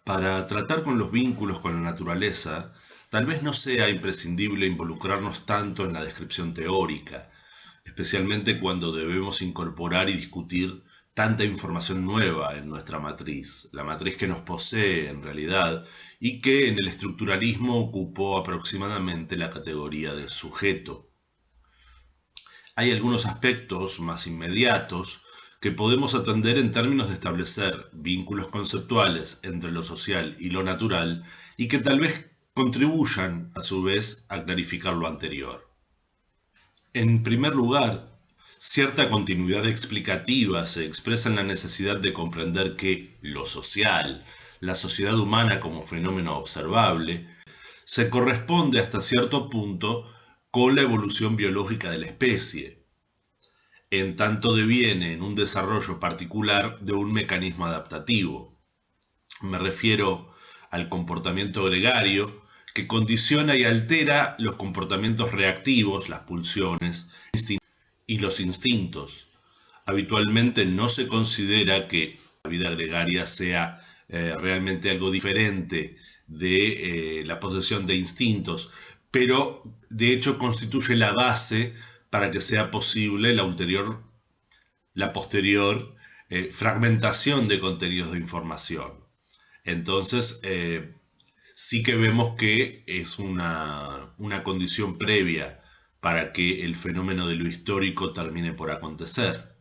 Para tratar con los vínculos con la naturaleza, tal vez no sea imprescindible involucrarnos tanto en la descripción teórica, especialmente cuando debemos incorporar y discutir tanta información nueva en nuestra matriz, la matriz que nos posee en realidad y que en el estructuralismo ocupó aproximadamente la categoría de sujeto. Hay algunos aspectos más inmediatos que podemos atender en términos de establecer vínculos conceptuales entre lo social y lo natural y que tal vez contribuyan a su vez a clarificar lo anterior. En primer lugar, cierta continuidad explicativa se expresa en la necesidad de comprender que lo social, la sociedad humana como fenómeno observable, se corresponde hasta cierto punto con la evolución biológica de la especie, en tanto deviene en un desarrollo particular de un mecanismo adaptativo. Me refiero al comportamiento gregario, que condiciona y altera los comportamientos reactivos, las pulsiones y los instintos. Habitualmente no se considera que la vida gregaria sea realmente algo diferente de la posesión de instintos, pero de hecho constituye la base para que sea posible la posterior fragmentación de contenidos de información. Entonces, sí que vemos que es una condición previa para que el fenómeno de lo histórico termine por acontecer.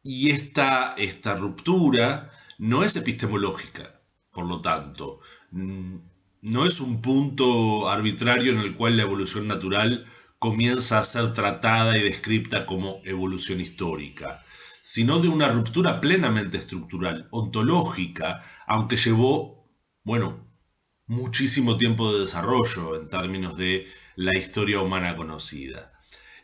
Y esta ruptura no es epistemológica, por lo tanto, no es un punto arbitrario en el cual la evolución natural comienza a ser tratada y descrita como evolución histórica, sino de una ruptura plenamente estructural, ontológica, aunque llevó, bueno, muchísimo tiempo de desarrollo en términos de la historia humana conocida.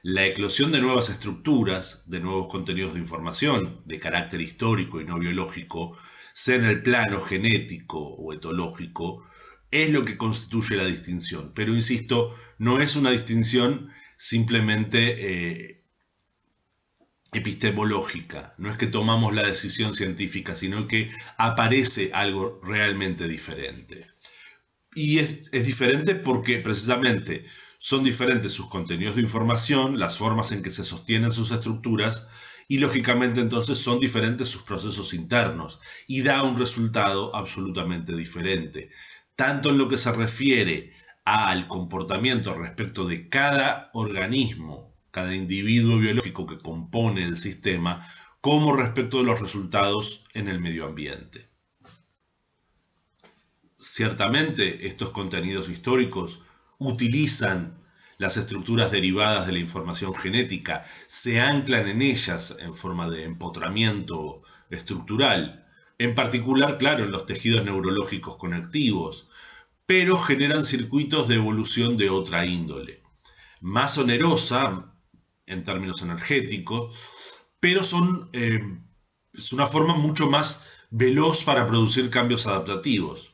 La eclosión de nuevas estructuras, de nuevos contenidos de información de carácter histórico y no biológico, sea en el plano genético o etológico, es lo que constituye la distinción. Pero insisto, no es una distinción simplemente epistemológica. No es que tomamos la decisión científica, sino que aparece algo realmente diferente. Y es diferente porque precisamente son diferentes sus contenidos de información, las formas en que se sostienen sus estructuras y lógicamente entonces son diferentes sus procesos internos y da un resultado absolutamente diferente, tanto en lo que se refiere al comportamiento respecto de cada organismo, cada individuo biológico que compone el sistema, como respecto de los resultados en el medio ambiente. Ciertamente, estos contenidos históricos utilizan las estructuras derivadas de la información genética, se anclan en ellas en forma de empotramiento estructural, en particular, claro, en los tejidos neurológicos conectivos, pero generan circuitos de evolución de otra índole, más onerosa en términos energéticos, pero es una forma mucho más veloz para producir cambios adaptativos.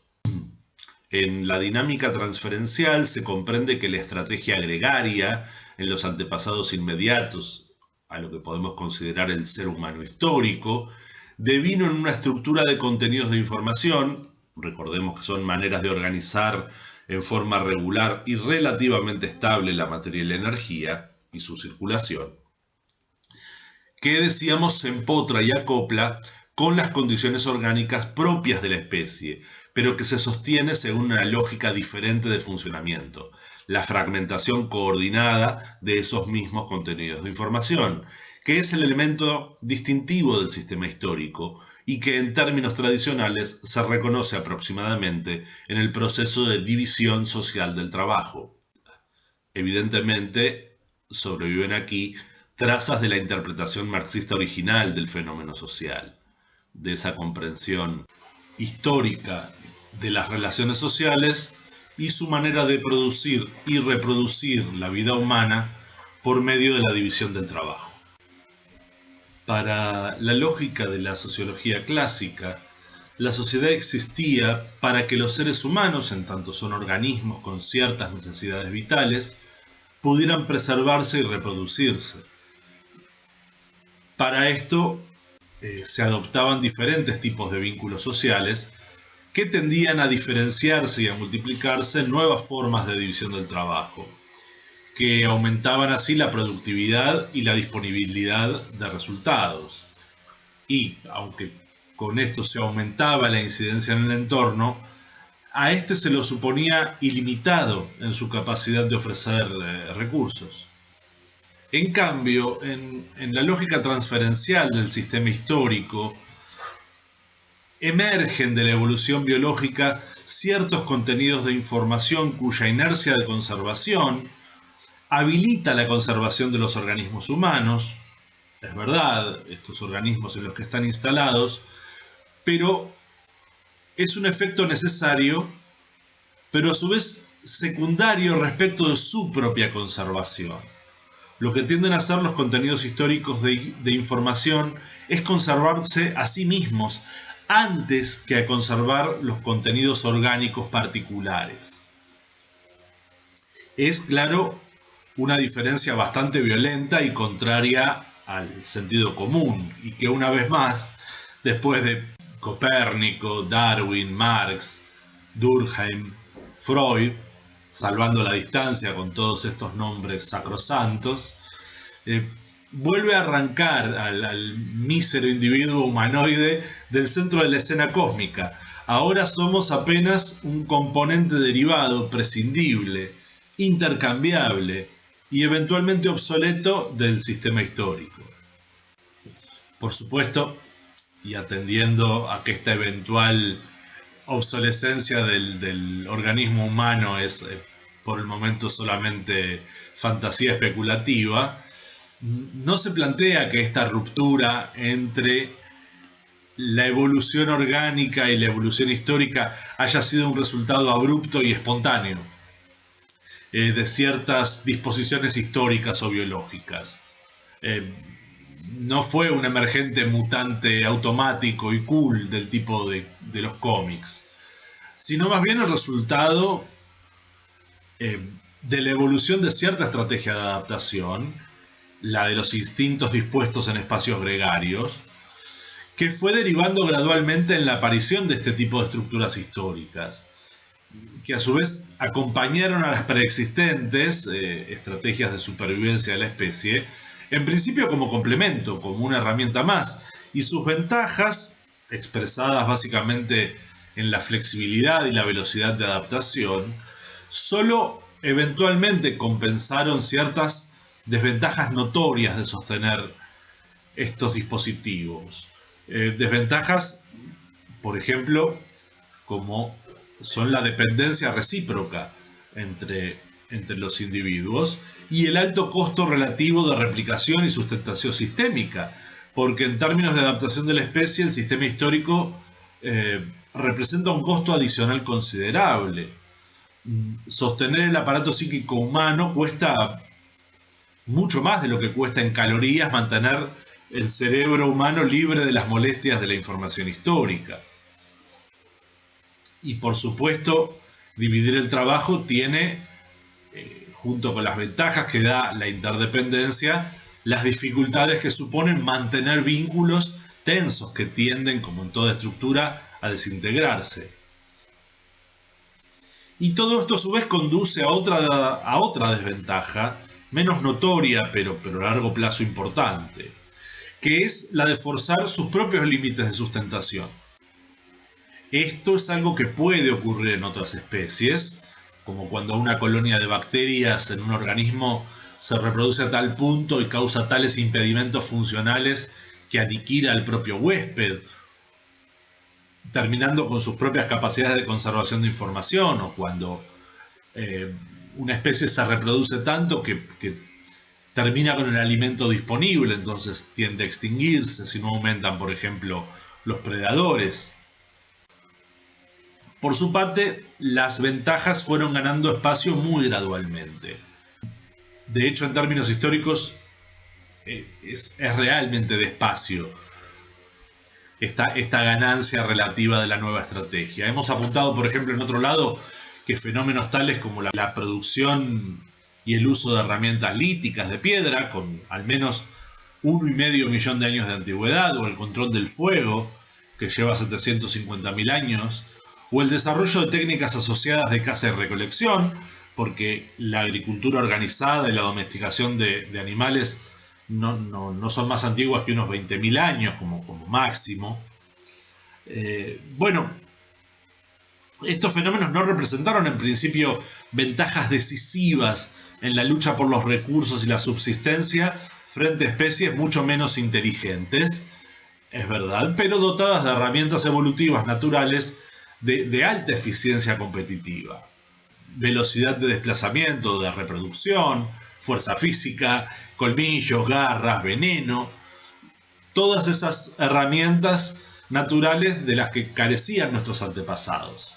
En la dinámica transferencial se comprende que la estrategia gregaria en los antepasados inmediatos, a lo que podemos considerar el ser humano histórico, devino en una estructura de contenidos de información, recordemos que son maneras de organizar en forma regular y relativamente estable la materia y la energía y su circulación, que decíamos se empotra y acopla con las condiciones orgánicas propias de la especie, pero que se sostiene según una lógica diferente de funcionamiento, la fragmentación coordinada de esos mismos contenidos de información, que es el elemento distintivo del sistema histórico y que en términos tradicionales se reconoce aproximadamente en el proceso de división social del trabajo. Evidentemente, sobreviven aquí trazas de la interpretación marxista original del fenómeno social, de esa comprensión histórica de las relaciones sociales y su manera de producir y reproducir la vida humana por medio de la división del trabajo. Para la lógica de la sociología clásica, la sociedad existía para que los seres humanos, en tanto son organismos con ciertas necesidades vitales, pudieran preservarse y reproducirse. Para esto se adoptaban diferentes tipos de vínculos sociales que tendían a diferenciarse y a multiplicarse en nuevas formas de división del trabajo, que aumentaban así la productividad y la disponibilidad de resultados. Y, aunque con esto se aumentaba la incidencia en el entorno, a este se lo suponía ilimitado en su capacidad de ofrecer recursos. En cambio, en la lógica transferencial del sistema histórico, emergen de la evolución biológica ciertos contenidos de información cuya inercia de conservación habilita la conservación de los organismos humanos. Es verdad, estos organismos en los que están instalados, pero es un efecto necesario, pero a su vez secundario respecto de su propia conservación. Lo que tienden a hacer los contenidos históricos de información es conservarse a sí mismos antes que a conservar los contenidos orgánicos particulares. Es, claro, una diferencia bastante violenta y contraria al sentido común, y que una vez más, después de Copérnico, Darwin, Marx, Durkheim, Freud, salvando la distancia con todos estos nombres sacrosantos, vuelve a arrancar al mísero individuo humanoide del centro de la escena cósmica. Ahora somos apenas un componente derivado, prescindible, intercambiable y eventualmente obsoleto del sistema histórico. Por supuesto, y atendiendo a que esta eventual obsolescencia del organismo humano es por el momento solamente fantasía especulativa, no se plantea que esta ruptura entre la evolución orgánica y la evolución histórica haya sido un resultado abrupto y espontáneo de ciertas disposiciones históricas o biológicas. No fue un emergente mutante automático y cool del tipo de los cómics, sino más bien el resultado de la evolución de cierta estrategia de adaptación, la de los instintos dispuestos en espacios gregarios, que fue derivando gradualmente en la aparición de este tipo de estructuras históricas, que a su vez acompañaron a las preexistentes estrategias de supervivencia de la especie, en principio como complemento, como una herramienta más, y sus ventajas, expresadas básicamente en la flexibilidad y la velocidad de adaptación, solo eventualmente compensaron ciertas desventajas notorias de sostener estos dispositivos. Desventajas, por ejemplo, como son la dependencia recíproca entre los individuos y el alto costo relativo de replicación y sustentación sistémica, porque en términos de adaptación de la especie el sistema histórico representa un costo adicional considerable. Sostener el aparato psíquico humano cuesta mucho más de lo que cuesta en calorías mantener el cerebro humano libre de las molestias de la información histórica. Y por supuesto, dividir el trabajo tiene, junto con las ventajas que da la interdependencia, las dificultades que suponen mantener vínculos tensos que tienden, como en toda estructura, a desintegrarse. Y todo esto a su vez conduce a otra desventaja, menos notoria, pero a largo plazo importante, que es la de forzar sus propios límites de sustentación. Esto es algo que puede ocurrir en otras especies, como cuando una colonia de bacterias en un organismo se reproduce a tal punto y causa tales impedimentos funcionales que aniquila al propio huésped, terminando con sus propias capacidades de conservación de información, o cuando una especie se reproduce tanto que termina con el alimento disponible, entonces tiende a extinguirse si no aumentan, por ejemplo, los predadores. Por su parte, las ventajas fueron ganando espacio muy gradualmente. De hecho, en términos históricos, es realmente despacio esta ganancia relativa de la nueva estrategia. Hemos apuntado, por ejemplo, en otro lado, que fenómenos tales como la producción y el uso de herramientas líticas de piedra, con al menos 1,5 millón de años de antigüedad, o el control del fuego, que lleva 750.000 años, o el desarrollo de técnicas asociadas de caza y recolección, porque la agricultura organizada y la domesticación de animales no son más antiguas que unos 20.000 años como máximo. Bueno, estos fenómenos no representaron en principio ventajas decisivas en la lucha por los recursos y la subsistencia frente a especies mucho menos inteligentes, es verdad, pero dotadas de herramientas evolutivas naturales de alta eficiencia competitiva. Velocidad de desplazamiento, de reproducción, fuerza física, colmillos, garras, veneno, todas esas herramientas naturales de las que carecían nuestros antepasados.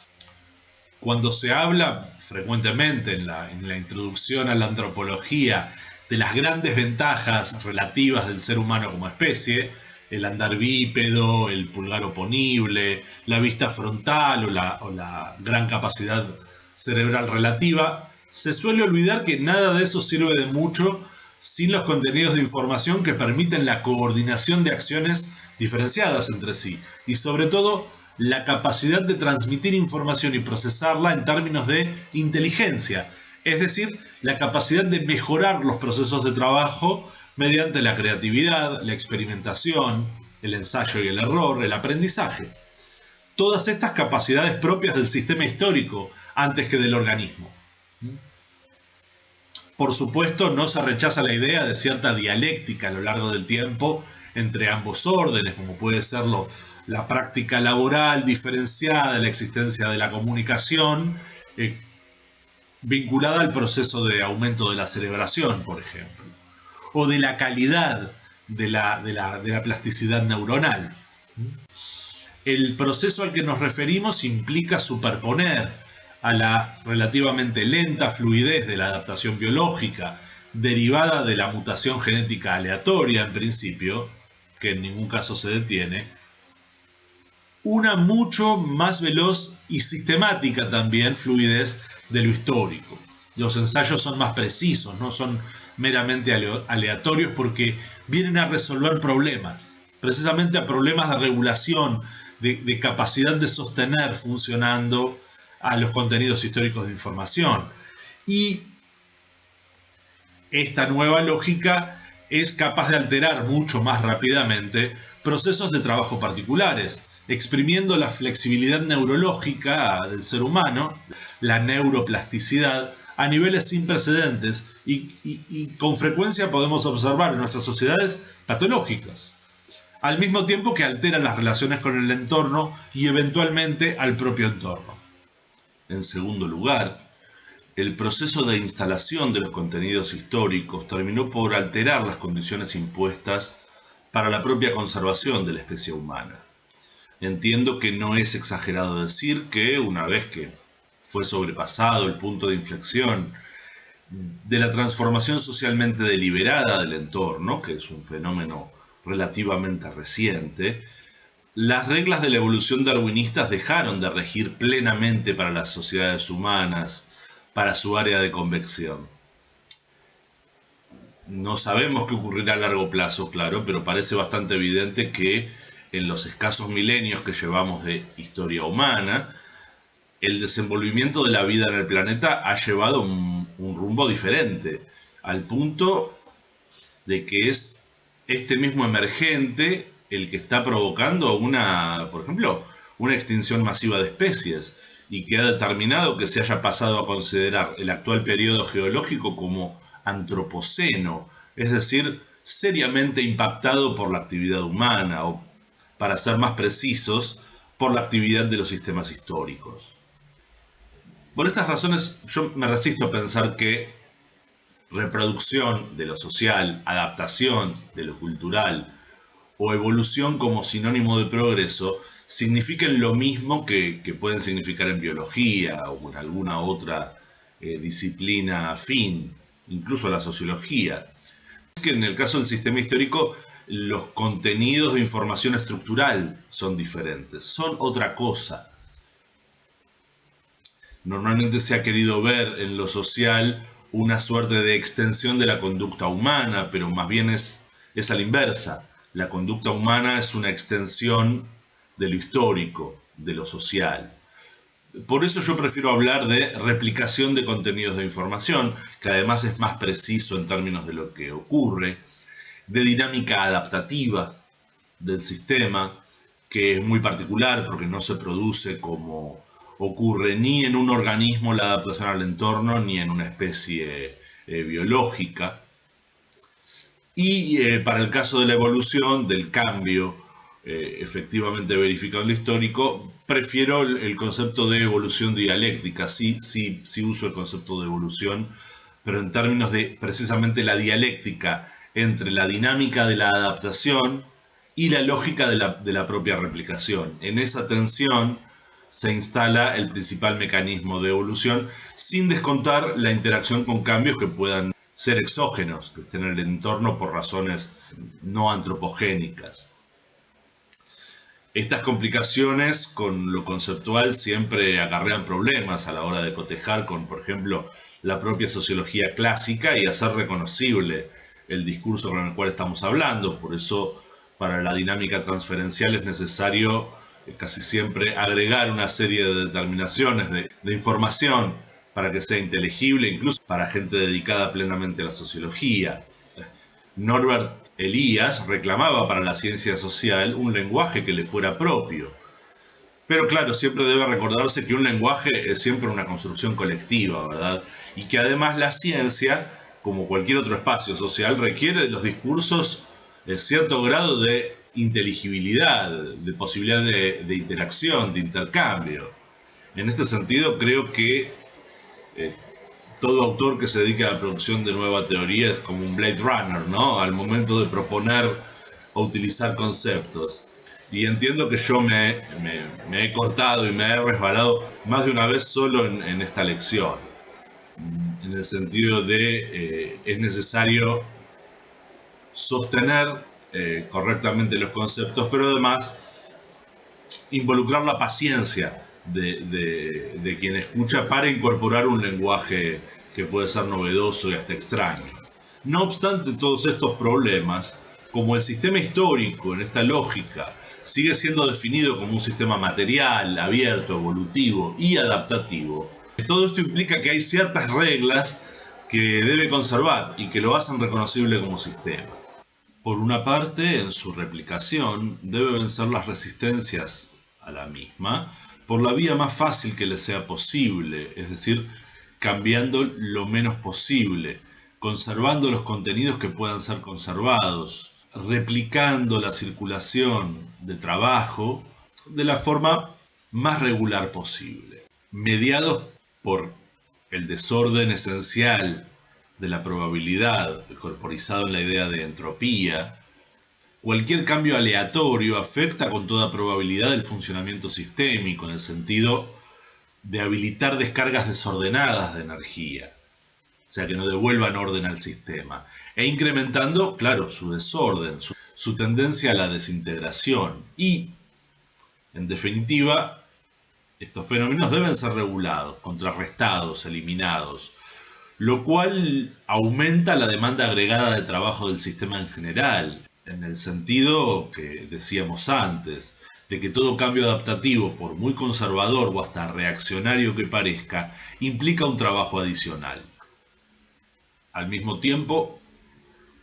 Cuando se habla frecuentemente en la introducción a la antropología de las grandes ventajas relativas del ser humano como especie, el andar bípedo, el pulgar oponible, la vista frontal o la gran capacidad cerebral relativa, se suele olvidar que nada de eso sirve de mucho sin los contenidos de información que permiten la coordinación de acciones diferenciadas entre sí y sobre todo la capacidad de transmitir información y procesarla en términos de inteligencia, es decir, la capacidad de mejorar los procesos de trabajo mediante la creatividad, la experimentación, el ensayo y el error, el aprendizaje. Todas estas capacidades propias del sistema histórico antes que del organismo. Por supuesto, no se rechaza la idea de cierta dialéctica a lo largo del tiempo entre ambos órdenes, como puede ser la práctica laboral diferenciada, la existencia de la comunicación, vinculada al proceso de aumento de la celebración, por ejemplo, o de la calidad de la plasticidad neuronal. El proceso al que nos referimos implica superponer a la relativamente lenta fluidez de la adaptación biológica, derivada de la mutación genética aleatoria en principio, que en ningún caso se detiene, una mucho más veloz y sistemática también fluidez de lo histórico. Los ensayos son más precisos, no son meramente aleatorios porque vienen a resolver problemas, precisamente a problemas de regulación, de capacidad de sostener funcionando a los contenidos históricos de información. Y esta nueva lógica es capaz de alterar mucho más rápidamente procesos de trabajo particulares, exprimiendo la flexibilidad neurológica del ser humano, la neuroplasticidad, a niveles sin precedentes y con frecuencia podemos observar en nuestras sociedades patológicas, al mismo tiempo que alteran las relaciones con el entorno y eventualmente al propio entorno. En segundo lugar, el proceso de instalación de los contenidos históricos terminó por alterar las condiciones impuestas para la propia conservación de la especie humana. Entiendo que no es exagerado decir que una vez que fue sobrepasado el punto de inflexión de la transformación socialmente deliberada del entorno, que es un fenómeno relativamente reciente, las reglas de la evolución darwinistas dejaron de regir plenamente para las sociedades humanas, para su área de convección. No sabemos qué ocurrirá a largo plazo, claro, pero parece bastante evidente que en los escasos milenios que llevamos de historia humana, el desenvolvimiento de la vida en el planeta ha llevado un rumbo diferente, al punto de que es este mismo emergente el que está provocando por ejemplo, una extinción masiva de especies y que ha determinado que se haya pasado a considerar el actual periodo geológico como antropoceno, es decir, seriamente impactado por la actividad humana o, para ser más precisos, por la actividad de los sistemas históricos. Por estas razones yo me resisto a pensar que reproducción de lo social, adaptación de lo cultural o evolución como sinónimo de progreso signifiquen lo mismo que pueden significar en biología o en alguna otra disciplina afín, incluso la sociología. Es que en el caso del sistema histórico los contenidos de información estructural son diferentes, son otra cosa. Normalmente se ha querido ver en lo social una suerte de extensión de la conducta humana, pero más bien es es a la inversa. La conducta humana es una extensión de lo histórico, de lo social. Por eso yo prefiero hablar de replicación de contenidos de información, que además es más preciso en términos de lo que ocurre, de dinámica adaptativa del sistema, que es muy particular porque no se produce como ocurre ni en un organismo la adaptación al entorno, ni en una especie biológica. Y para el caso de la evolución, del cambio efectivamente verificado en lo histórico, prefiero el concepto de evolución dialéctica. Sí uso el concepto de evolución, pero en términos de precisamente la dialéctica entre la dinámica de la adaptación y la lógica de la propia replicación. En esa tensión se instala el principal mecanismo de evolución, sin descontar la interacción con cambios que puedan ser exógenos, que estén en el entorno por razones no antropogénicas. Estas complicaciones con lo conceptual siempre acarrean problemas a la hora de cotejar con, por ejemplo, la propia sociología clásica y hacer reconocible el discurso con el cual estamos hablando. Por eso, para la dinámica transferencial es necesario casi siempre agregar una serie de determinaciones de información para que sea inteligible, incluso para gente dedicada plenamente a la sociología. Norbert Elias reclamaba para la ciencia social un lenguaje que le fuera propio. Pero claro, siempre debe recordarse que un lenguaje es siempre una construcción colectiva, ¿verdad? Y que además la ciencia, como cualquier otro espacio social, requiere de los discursos cierto grado de inteligibilidad, de posibilidad de interacción, de intercambio. En este sentido, creo que todo autor que se dedique a la producción de nueva teoría es como un Blade Runner, ¿no? Al momento de proponer o utilizar conceptos. Y entiendo que yo me he cortado y me he resbalado más de una vez solo en esta lección. En el sentido de es necesario sostener correctamente los conceptos, pero además involucrar la paciencia de quien escucha para incorporar un lenguaje que puede ser novedoso y hasta extraño. No obstante todos estos problemas, como el sistema histórico en esta lógica sigue siendo definido como un sistema material, abierto, evolutivo y adaptativo, todo esto implica que hay ciertas reglas que debe conservar y que lo hacen reconocible como sistema. Por una parte, en su replicación, debe vencer las resistencias a la misma por la vía más fácil que le sea posible, es decir, cambiando lo menos posible, conservando los contenidos que puedan ser conservados, replicando la circulación de trabajo de la forma más regular posible, mediados por el desorden esencial de la probabilidad, corporizado en la idea de entropía. Cualquier cambio aleatorio afecta con toda probabilidad el funcionamiento sistémico, en el sentido de habilitar descargas desordenadas de energía, o sea, que no devuelvan orden al sistema, e incrementando, claro, su desorden, su tendencia a la desintegración. Y, en definitiva, estos fenómenos deben ser regulados, contrarrestados, eliminados, lo cual aumenta la demanda agregada de trabajo del sistema en general, en el sentido que decíamos antes, de que todo cambio adaptativo, por muy conservador o hasta reaccionario que parezca, implica un trabajo adicional. Al mismo tiempo,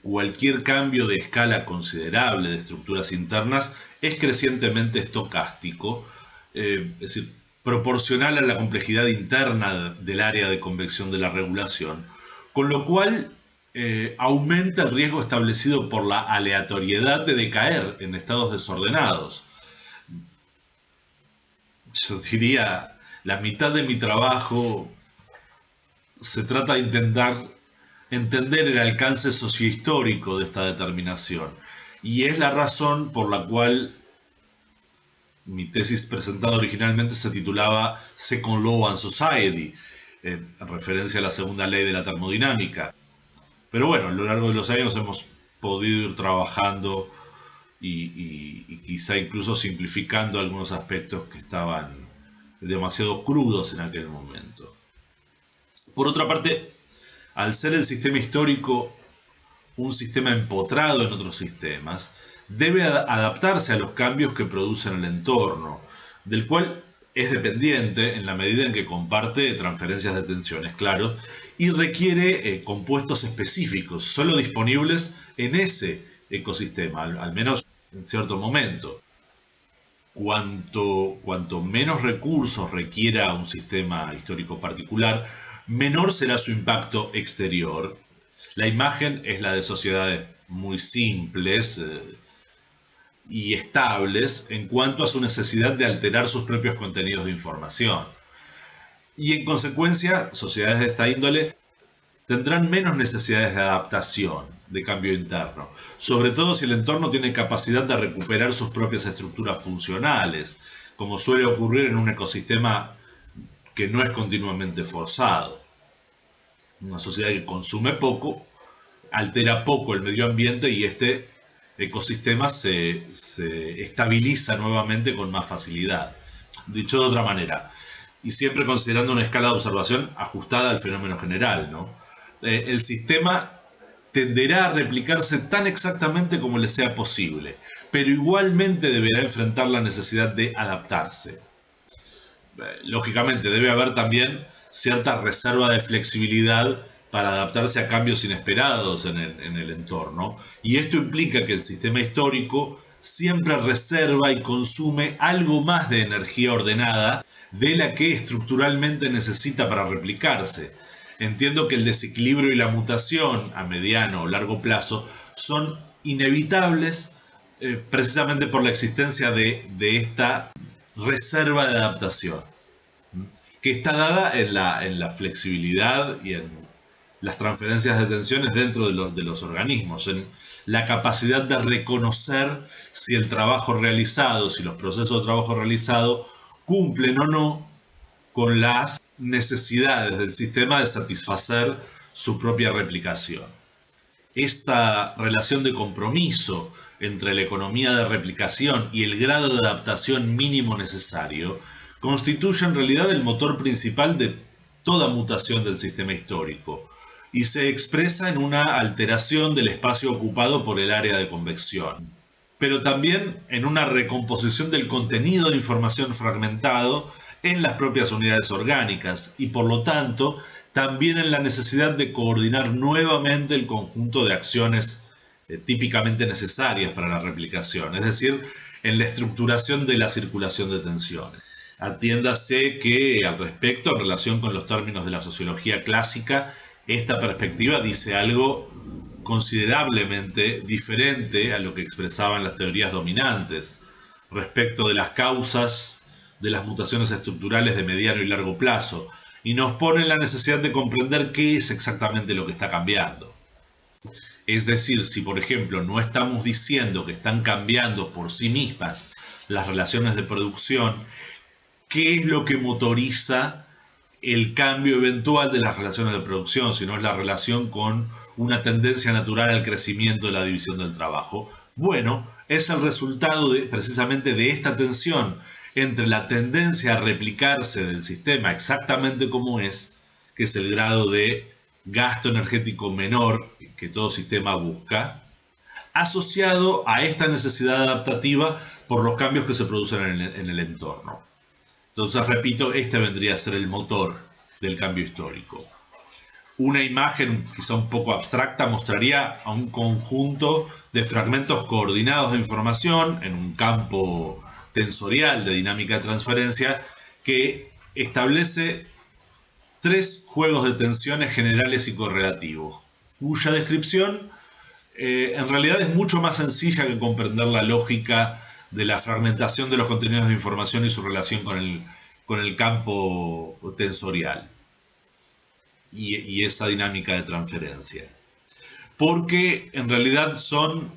cualquier cambio de escala considerable de estructuras internas es crecientemente estocástico, es decir, proporcional a la complejidad interna del área de convección de la regulación, con lo cual aumenta el riesgo establecido por la aleatoriedad de decaer en estados desordenados. Yo diría, la mitad de mi trabajo se trata de intentar entender el alcance sociohistórico de esta determinación, y es la razón por la cual mi tesis presentada originalmente se titulaba Second Law and Society, en referencia a la segunda ley de la termodinámica. Pero bueno, a lo largo de los años hemos podido ir trabajando y quizá incluso simplificando algunos aspectos que estaban demasiado crudos en aquel momento. Por otra parte, al ser el sistema histórico un sistema empotrado en otros sistemas, debe adaptarse a los cambios que produce en el entorno, del cual es dependiente en la medida en que comparte transferencias de tensiones, claro, y requiere compuestos específicos, solo disponibles en ese ecosistema, al menos en cierto momento. Cuanto menos recursos requiera un sistema histórico particular, menor será su impacto exterior. La imagen es la de sociedades muy simples y estables en cuanto a su necesidad de alterar sus propios contenidos de información. Y en consecuencia, sociedades de esta índole tendrán menos necesidades de adaptación, de cambio interno, sobre todo si el entorno tiene capacidad de recuperar sus propias estructuras funcionales, como suele ocurrir en un ecosistema que no es continuamente forzado. Una sociedad que consume poco, altera poco el medio ambiente y este ecosistema se estabiliza nuevamente con más facilidad. Dicho de otra manera, y siempre considerando una escala de observación ajustada al fenómeno general, ¿no? El sistema tenderá a replicarse tan exactamente como le sea posible, pero igualmente deberá enfrentar la necesidad de adaptarse. Lógicamente debe haber también cierta reserva de flexibilidad para adaptarse a cambios inesperados en el entorno, y esto implica que el sistema histórico siempre reserva y consume algo más de energía ordenada de la que estructuralmente necesita para replicarse. Entiendo que el desequilibrio y la mutación a mediano o largo plazo son inevitables precisamente por la existencia de esta reserva de adaptación, que está dada en la flexibilidad y en las transferencias de tensiones dentro de los organismos, en la capacidad de reconocer si el trabajo realizado, si los procesos de trabajo realizado cumplen o no con las necesidades del sistema de satisfacer su propia replicación. Esta relación de compromiso entre la economía de replicación y el grado de adaptación mínimo necesario constituye en realidad el motor principal de toda mutación del sistema histórico y se expresa en una alteración del espacio ocupado por el área de convección, pero también en una recomposición del contenido de información fragmentado en las propias unidades orgánicas y por lo tanto también en la necesidad de coordinar nuevamente el conjunto de acciones típicamente necesarias para la replicación, es decir, en la estructuración de la circulación de tensiones. Atiéndase que al respecto, en relación con los términos de la sociología clásica, esta perspectiva dice algo considerablemente diferente a lo que expresaban las teorías dominantes respecto de las causas de las mutaciones estructurales de mediano y largo plazo, y nos pone en la necesidad de comprender qué es exactamente lo que está cambiando. Es decir, si por ejemplo no estamos diciendo que están cambiando por sí mismas las relaciones de producción, ¿qué es lo que motoriza el cambio eventual de las relaciones de producción, si no es la relación con una tendencia natural al crecimiento de la división del trabajo? Bueno, es el resultado precisamente de esta tensión entre la tendencia a replicarse del sistema exactamente como es, que es el grado de gasto energético menor que todo sistema busca, asociado a esta necesidad adaptativa por los cambios que se producen en el entorno. Entonces, repito, este vendría a ser el motor del cambio histórico. Una imagen quizá un poco abstracta mostraría a un conjunto de fragmentos coordinados de información en un campo tensorial de dinámica de transferencia que establece tres juegos de tensiones generales y correlativos, cuya descripción en realidad es mucho más sencilla que comprender la lógica de la fragmentación de los contenidos de información y su relación con el campo tensorial y esa dinámica de transferencia. Porque en realidad son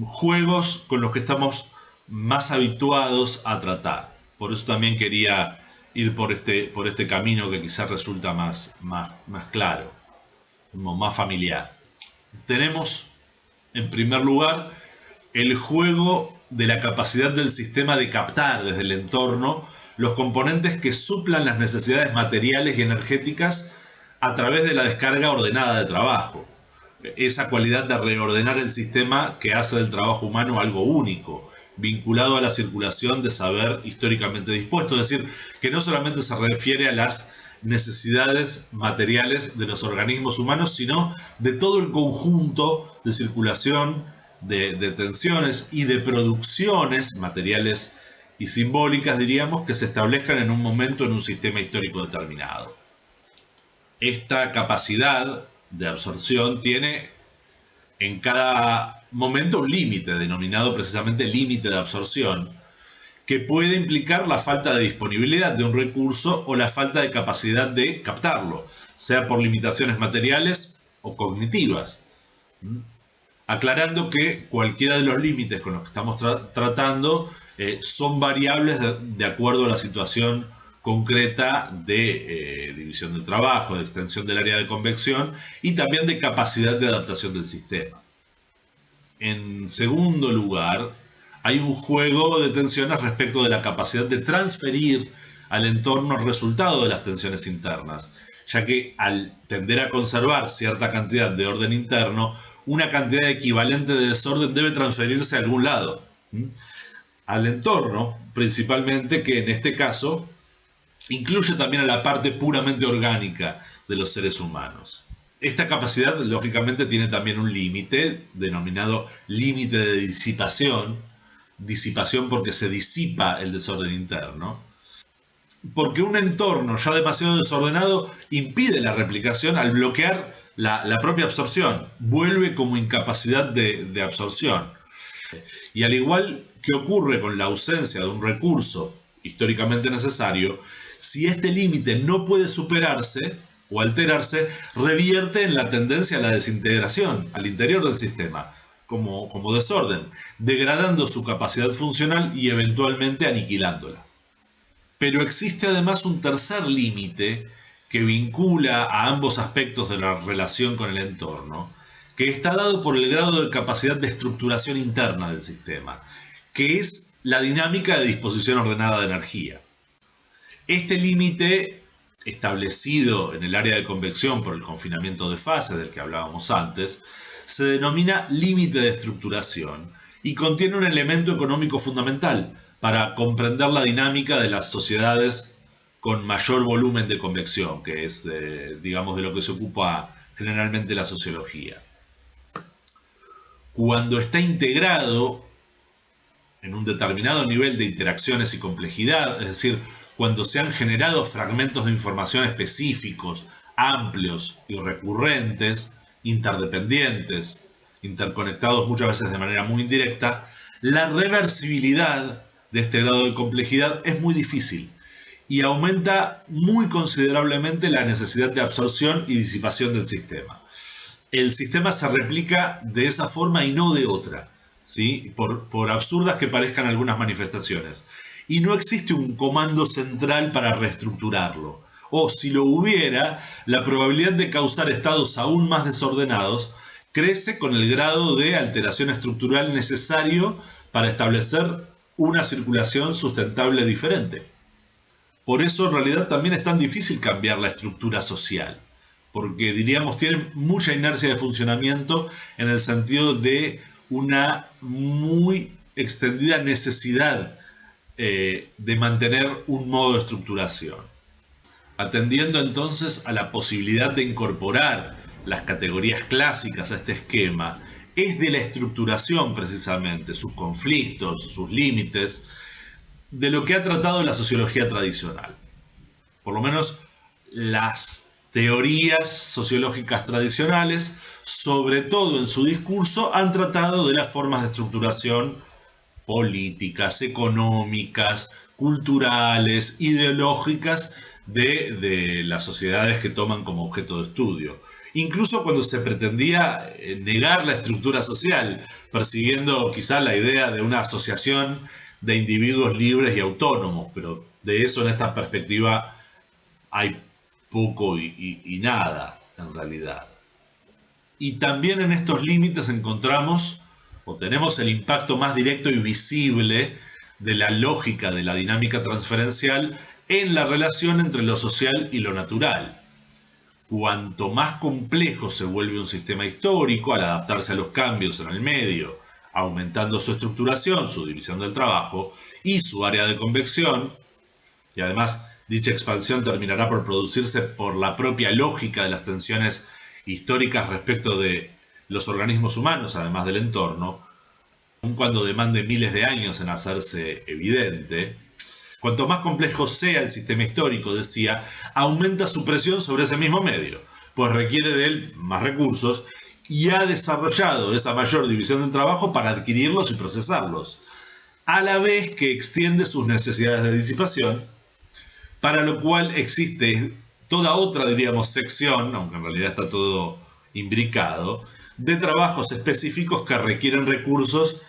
juegos con los que estamos más habituados a tratar. Por eso también quería ir por este camino que quizás resulta más claro, más familiar. Tenemos, en primer lugar, el juego de la capacidad del sistema de captar desde el entorno los componentes que suplan las necesidades materiales y energéticas a través de la descarga ordenada de trabajo. esa cualidad de reordenar el sistema que hace del trabajo humano algo único, vinculado a la circulación de saber históricamente dispuesto, es decir, que no solamente se refiere a las necesidades materiales de los organismos humanos, sino de todo el conjunto de circulación de tensiones y de producciones materiales y simbólicas, diríamos, que se establezcan en un momento en un sistema histórico determinado. Esta capacidad de absorción tiene en cada momento un límite, denominado precisamente límite de absorción, que puede implicar la falta de disponibilidad de un recurso o la falta de capacidad de captarlo, sea por limitaciones materiales o cognitivas. Aclarando que cualquiera de los límites con los que estamos tratando son variables de acuerdo a la situación concreta de división del trabajo, de extensión del área de convección y también de capacidad de adaptación del sistema. En segundo lugar, hay un juego de tensiones respecto de la capacidad de transferir al entorno el resultado de las tensiones internas, ya que al tender a conservar cierta cantidad de orden interno, una cantidad equivalente de desorden debe transferirse a algún lado, al entorno principalmente, que en este caso incluye también a la parte puramente orgánica de los seres humanos. Esta capacidad, lógicamente, tiene también un límite, denominado límite de disipación porque se disipa el desorden interno, porque un entorno ya demasiado desordenado impide la replicación al bloquear la propia absorción, vuelve como incapacidad de absorción. Y al igual que ocurre con la ausencia de un recurso históricamente necesario, si este límite no puede superarse o alterarse, revierte en la tendencia a la desintegración al interior del sistema, como desorden, degradando su capacidad funcional y eventualmente aniquilándola. Pero existe además un tercer límite que vincula a ambos aspectos de la relación con el entorno, que está dado por el grado de capacidad de estructuración interna del sistema, que es la dinámica de disposición ordenada de energía. Este límite, establecido en el área de convección por el confinamiento de fases del que hablábamos antes, se denomina límite de estructuración y contiene un elemento económico fundamental para comprender la dinámica de las sociedades con mayor volumen de convección, que es, digamos, de lo que se ocupa generalmente la sociología. Cuando está integrado en un determinado nivel de interacciones y complejidad, es decir, cuando se han generado fragmentos de información específicos, amplios y recurrentes, interdependientes, interconectados muchas veces de manera muy indirecta, la reversibilidad de este grado de complejidad es muy difícil y aumenta muy considerablemente la necesidad de absorción y disipación del sistema. El sistema se replica de esa forma y no de otra, ¿sí? Por absurdas que parezcan algunas manifestaciones. Y no existe un comando central para reestructurarlo. O si lo hubiera, la probabilidad de causar estados aún más desordenados crece con el grado de alteración estructural necesario para establecer una circulación sustentable diferente. Por eso en realidad también es tan difícil cambiar la estructura social, porque diríamos tiene mucha inercia de funcionamiento en el sentido de una muy extendida necesidad de mantener un modo de estructuración. Atendiendo entonces a la posibilidad de incorporar las categorías clásicas a este esquema, es de la estructuración precisamente, sus conflictos, sus límites, de lo que ha tratado la sociología tradicional. Por lo menos las teorías sociológicas tradicionales, sobre todo en su discurso, han tratado de las formas de estructuración políticas, económicas, culturales, ideológicas de las sociedades que toman como objeto de estudio. Incluso cuando se pretendía negar la estructura social, persiguiendo quizá la idea de una asociación de individuos libres y autónomos, pero de eso en esta perspectiva hay poco y nada en realidad. Y también en estos límites encontramos o tenemos el impacto más directo y visible de la lógica de la dinámica transferencial en la relación entre lo social y lo natural. Cuanto más complejo se vuelve un sistema histórico al adaptarse a los cambios en el medio, aumentando su estructuración, su división del trabajo y su área de convección, y además dicha expansión terminará por producirse por la propia lógica de las tensiones históricas respecto de los organismos humanos, además del entorno, aun cuando demande miles de años en hacerse evidente. Cuanto más complejo sea el sistema histórico, decía, aumenta su presión sobre ese mismo medio, pues requiere de él más recursos y ha desarrollado esa mayor división del trabajo para adquirirlos y procesarlos, a la vez que extiende sus necesidades de disipación, para lo cual existe toda otra, diríamos, sección, aunque en realidad está todo imbricado, de trabajos específicos que requieren recursos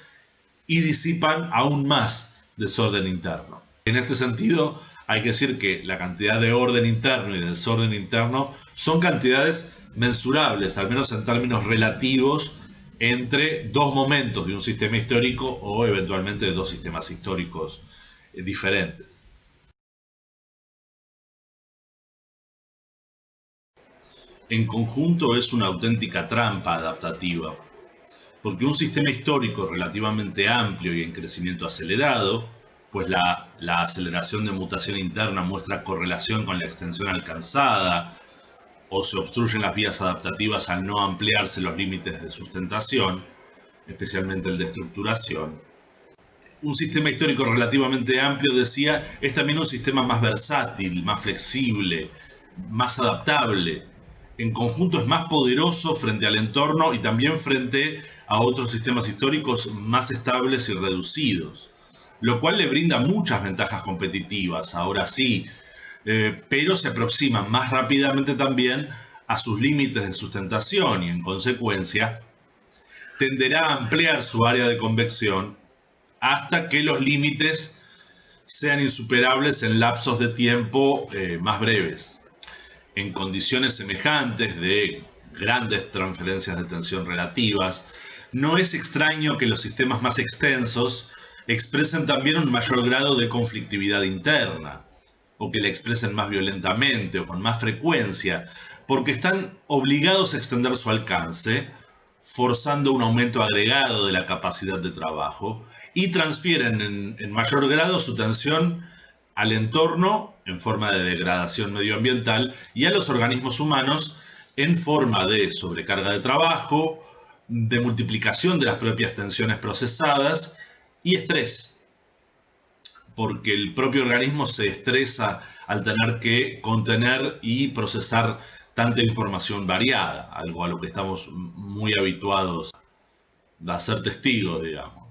y disipan aún más desorden interno. En este sentido, hay que decir que la cantidad de orden interno y de desorden interno son cantidades mensurables, al menos en términos relativos, entre dos momentos de un sistema histórico o eventualmente de dos sistemas históricos diferentes. En conjunto es una auténtica trampa adaptativa, porque un sistema histórico relativamente amplio y en crecimiento acelerado, pues la aceleración de mutación interna muestra correlación con la extensión alcanzada, o se obstruyen las vías adaptativas al no ampliarse los límites de sustentación, especialmente el de estructuración. Un sistema histórico relativamente amplio, decía, es también un sistema más versátil, más flexible, más adaptable. En conjunto es más poderoso frente al entorno y también frente a otros sistemas históricos más estables y reducidos, lo cual le brinda muchas ventajas competitivas, ahora sí, pero se aproxima más rápidamente también a sus límites de sustentación y en consecuencia tenderá a ampliar su área de convección hasta que los límites sean insuperables en lapsos de tiempo más breves. En condiciones semejantes de grandes transferencias de tensión relativas, no es extraño que los sistemas más extensos expresen también un mayor grado de conflictividad interna, o que la expresen más violentamente o con más frecuencia, porque están obligados a extender su alcance, forzando un aumento agregado de la capacidad de trabajo, y transfieren en mayor grado su tensión al entorno en forma de degradación medioambiental y a los organismos humanos en forma de sobrecarga de trabajo, de multiplicación de las propias tensiones procesadas y estrés, porque el propio organismo se estresa al tener que contener y procesar tanta información variada, algo a lo que estamos muy habituados a ser testigos, digamos.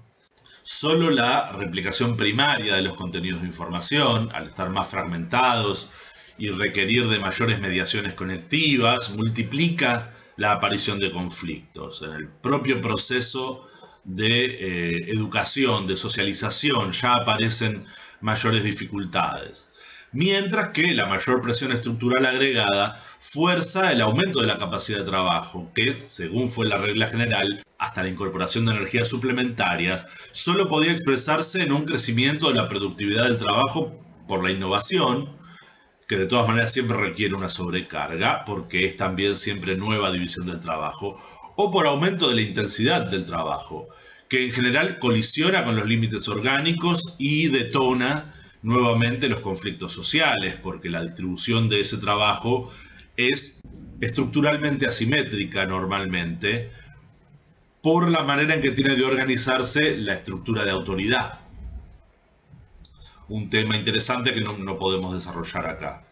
Solo la replicación primaria de los contenidos de información, al estar más fragmentados y requerir de mayores mediaciones conectivas, multiplica la aparición de conflictos. En el propio proceso de educación, de socialización, ya aparecen mayores dificultades. Mientras que la mayor presión estructural agregada fuerza el aumento de la capacidad de trabajo, que, según fue la regla general, hasta la incorporación de energías suplementarias, solo podía expresarse en un crecimiento de la productividad del trabajo por la innovación, que de todas maneras siempre requiere una sobrecarga, porque es también siempre nueva división del trabajo, o por aumento de la intensidad del trabajo, que en general colisiona con los límites orgánicos y detona nuevamente los conflictos sociales, porque la distribución de ese trabajo es estructuralmente asimétrica normalmente, por la manera en que tiene de organizarse la estructura de autoridad. Un tema interesante que no podemos desarrollar acá.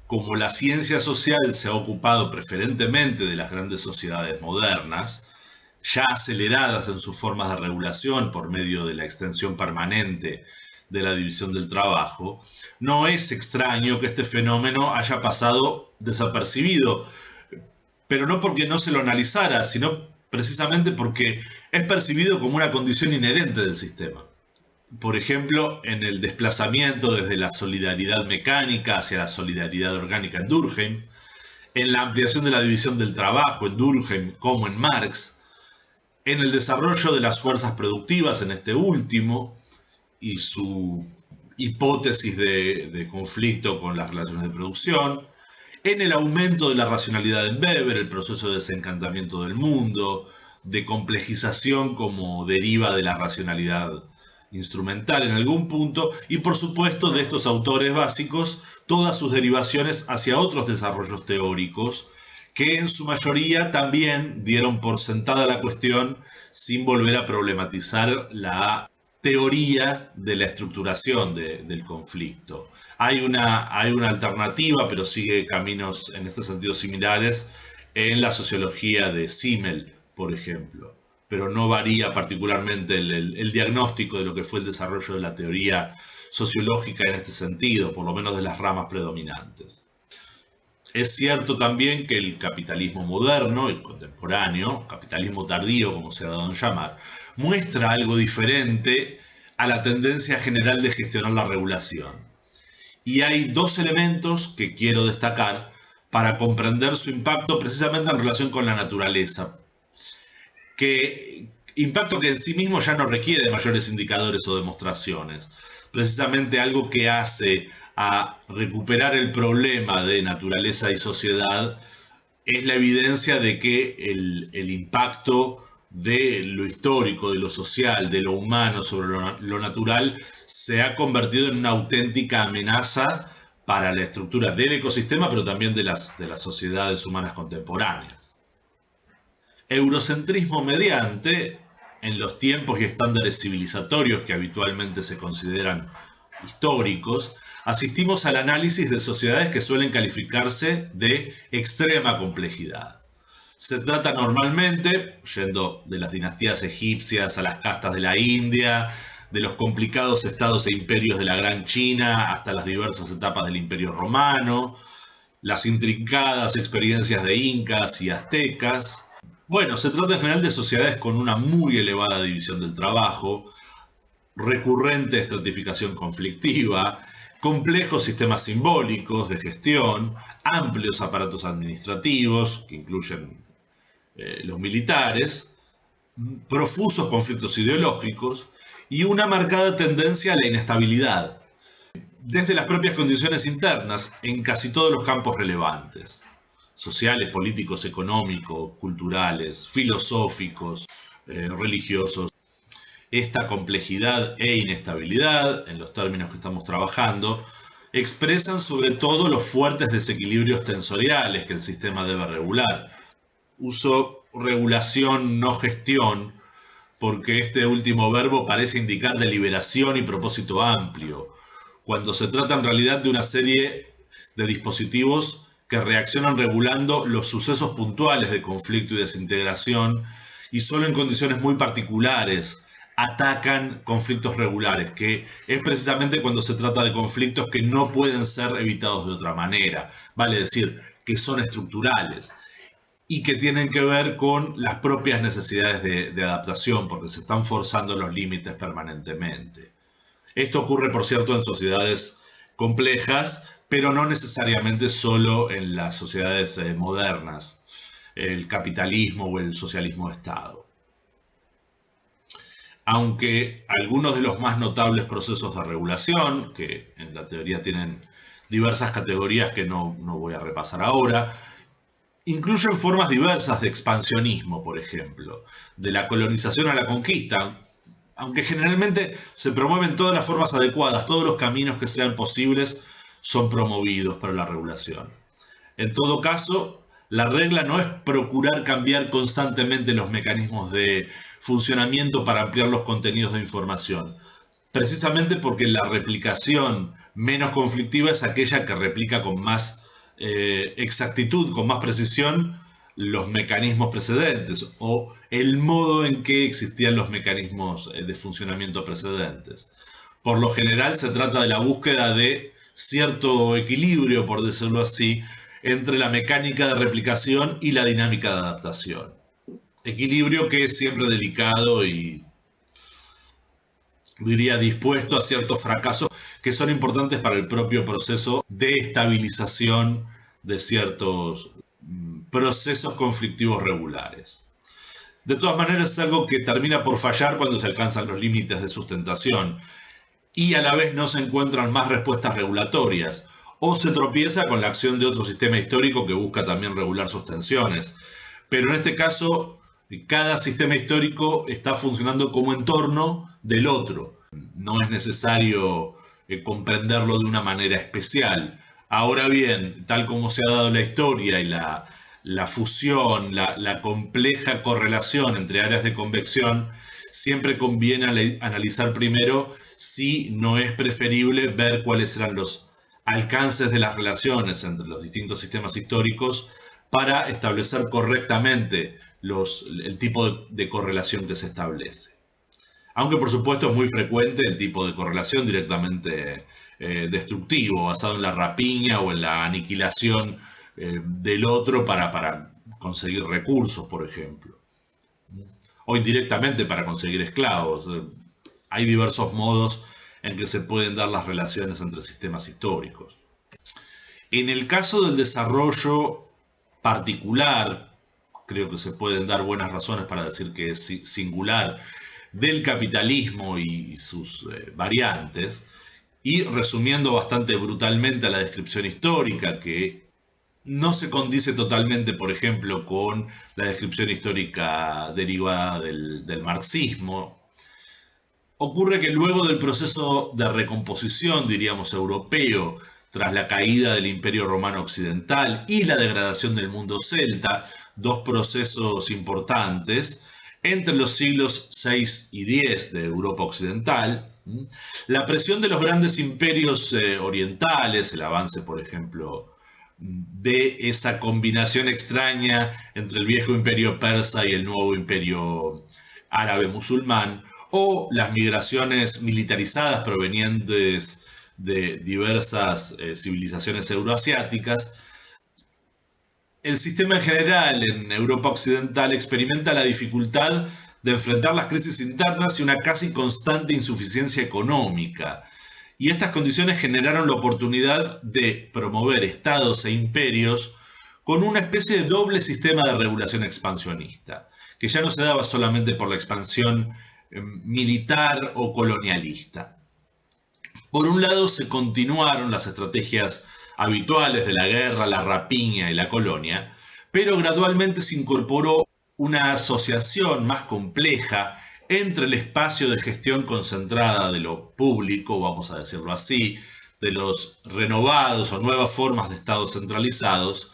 Como la ciencia social se ha ocupado preferentemente de las grandes sociedades modernas, ya aceleradas en sus formas de regulación por medio de la extensión permanente de la división del trabajo, no es extraño que este fenómeno haya pasado desapercibido, pero no porque no se lo analizara, sino precisamente porque es percibido como una condición inherente del sistema. Por ejemplo, en el desplazamiento desde la solidaridad mecánica hacia la solidaridad orgánica en Durkheim, en la ampliación de la división del trabajo en Durkheim como en Marx, en el desarrollo de las fuerzas productivas en este último y su hipótesis de conflicto con las relaciones de producción, en el aumento de la racionalidad en Weber, el proceso de desencantamiento del mundo, de complejización como deriva de la racionalidad instrumental en algún punto, y por supuesto de estos autores básicos, todas sus derivaciones hacia otros desarrollos teóricos, que en su mayoría también dieron por sentada la cuestión sin volver a problematizar la teoría de la estructuración del conflicto. Hay una alternativa, pero sigue caminos en este sentido similares, en la sociología de Simmel, por ejemplo, pero no varía particularmente el diagnóstico de lo que fue el desarrollo de la teoría sociológica en este sentido, por lo menos de las ramas predominantes. Es cierto también que el capitalismo moderno, el contemporáneo, capitalismo tardío como se ha dado en llamar, muestra algo diferente a la tendencia general de gestionar la regulación. Y hay dos elementos que quiero destacar para comprender su impacto precisamente en relación con la naturaleza. Impacto que en sí mismo ya no requiere de mayores indicadores o demostraciones. Precisamente algo que hace a recuperar el problema de naturaleza y sociedad es la evidencia de que el impacto de lo histórico, de lo social, de lo humano sobre lo natural se ha convertido en una auténtica amenaza para la estructura del ecosistema, pero también de las sociedades humanas contemporáneas. Eurocentrismo mediante, en los tiempos y estándares civilizatorios que habitualmente se consideran históricos, asistimos al análisis de sociedades que suelen calificarse de extrema complejidad. Se trata normalmente, yendo de las dinastías egipcias a las castas de la India, de los complicados estados e imperios de la Gran China hasta las diversas etapas del Imperio Romano, las intrincadas experiencias de incas y aztecas. Bueno, se trata en general de sociedades con una muy elevada división del trabajo, recurrente estratificación conflictiva, complejos sistemas simbólicos de gestión, amplios aparatos administrativos, que incluyen los militares, profusos conflictos ideológicos y una marcada tendencia a la inestabilidad, desde las propias condiciones internas en casi todos los campos relevantes, sociales, políticos, económicos, culturales, filosóficos, religiosos. Esta complejidad e inestabilidad, en los términos que estamos trabajando, expresan sobre todo los fuertes desequilibrios tensoriales que el sistema debe regular. Uso regulación, no gestión, porque este último verbo parece indicar deliberación y propósito amplio, cuando se trata en realidad de una serie de dispositivos que reaccionan regulando los sucesos puntuales de conflicto y desintegración y solo en condiciones muy particulares atacan conflictos regulares, que es precisamente cuando se trata de conflictos que no pueden ser evitados de otra manera, vale decir, que son estructurales y que tienen que ver con las propias necesidades de adaptación, porque se están forzando los límites permanentemente. Esto ocurre, por cierto, en sociedades complejas, pero no necesariamente solo en las sociedades modernas, el capitalismo o el socialismo de Estado. Aunque algunos de los más notables procesos de regulación, que en la teoría tienen diversas categorías que no voy a repasar ahora, incluyen formas diversas de expansionismo, por ejemplo, de la colonización a la conquista, aunque generalmente se promueven todas las formas adecuadas, todos los caminos que sean posibles son promovidos para la regulación. En todo caso, la regla no es procurar cambiar constantemente los mecanismos de funcionamiento para ampliar los contenidos de información, precisamente porque la replicación menos conflictiva es aquella que replica con más exactitud, con más precisión los mecanismos precedentes o el modo en que existían los mecanismos de funcionamiento precedentes. Por lo general se trata de la búsqueda de cierto equilibrio, por decirlo así, entre la mecánica de replicación y la dinámica de adaptación. Equilibrio que es siempre delicado y, diría, dispuesto a ciertos fracasos que son importantes para el propio proceso de estabilización de ciertos procesos conflictivos regulares. De todas maneras, es algo que termina por fallar cuando se alcanzan los límites de sustentación y a la vez no se encuentran más respuestas regulatorias, o se tropieza con la acción de otro sistema histórico que busca también regular sus tensiones. Pero en este caso, cada sistema histórico está funcionando como entorno del otro. No es necesario comprenderlo de una manera especial. Ahora bien, tal como se ha dado la historia y la fusión, la compleja correlación entre áreas de convección, siempre conviene analizar primero si no es preferible ver cuáles serán los alcances de las relaciones entre los distintos sistemas históricos para establecer correctamente el tipo de correlación que se establece. Aunque por supuesto es muy frecuente el tipo de correlación directamente destructivo, basado en la rapiña o en la aniquilación del otro para conseguir recursos, por ejemplo. O indirectamente para conseguir esclavos. Hay diversos modos en que se pueden dar las relaciones entre sistemas históricos. En el caso del desarrollo particular, creo que se pueden dar buenas razones para decir que es singular, del capitalismo y sus variantes, y resumiendo bastante brutalmente a la descripción histórica, que no se condice totalmente, por ejemplo, con la descripción histórica derivada del marxismo, ocurre que luego del proceso de recomposición, diríamos, europeo, tras la caída del Imperio Romano Occidental y la degradación del mundo celta, dos procesos importantes, entre los siglos VI y X de Europa Occidental, la presión de los grandes imperios orientales, el avance, por ejemplo, de esa combinación extraña entre el viejo imperio persa y el nuevo imperio árabe musulmán, o las migraciones militarizadas provenientes de diversas civilizaciones euroasiáticas, el sistema en general en Europa Occidental experimenta la dificultad de enfrentar las crisis internas y una casi constante insuficiencia económica. Y estas condiciones generaron la oportunidad de promover estados e imperios con una especie de doble sistema de regulación expansionista, que ya no se daba solamente por la expansión militar o colonialista. Por un lado, se continuaron las estrategias habituales de la guerra, la rapiña y la colonia, pero gradualmente se incorporó una asociación más compleja entre el espacio de gestión concentrada de lo público, vamos a decirlo así, de los renovados o nuevas formas de estados centralizados,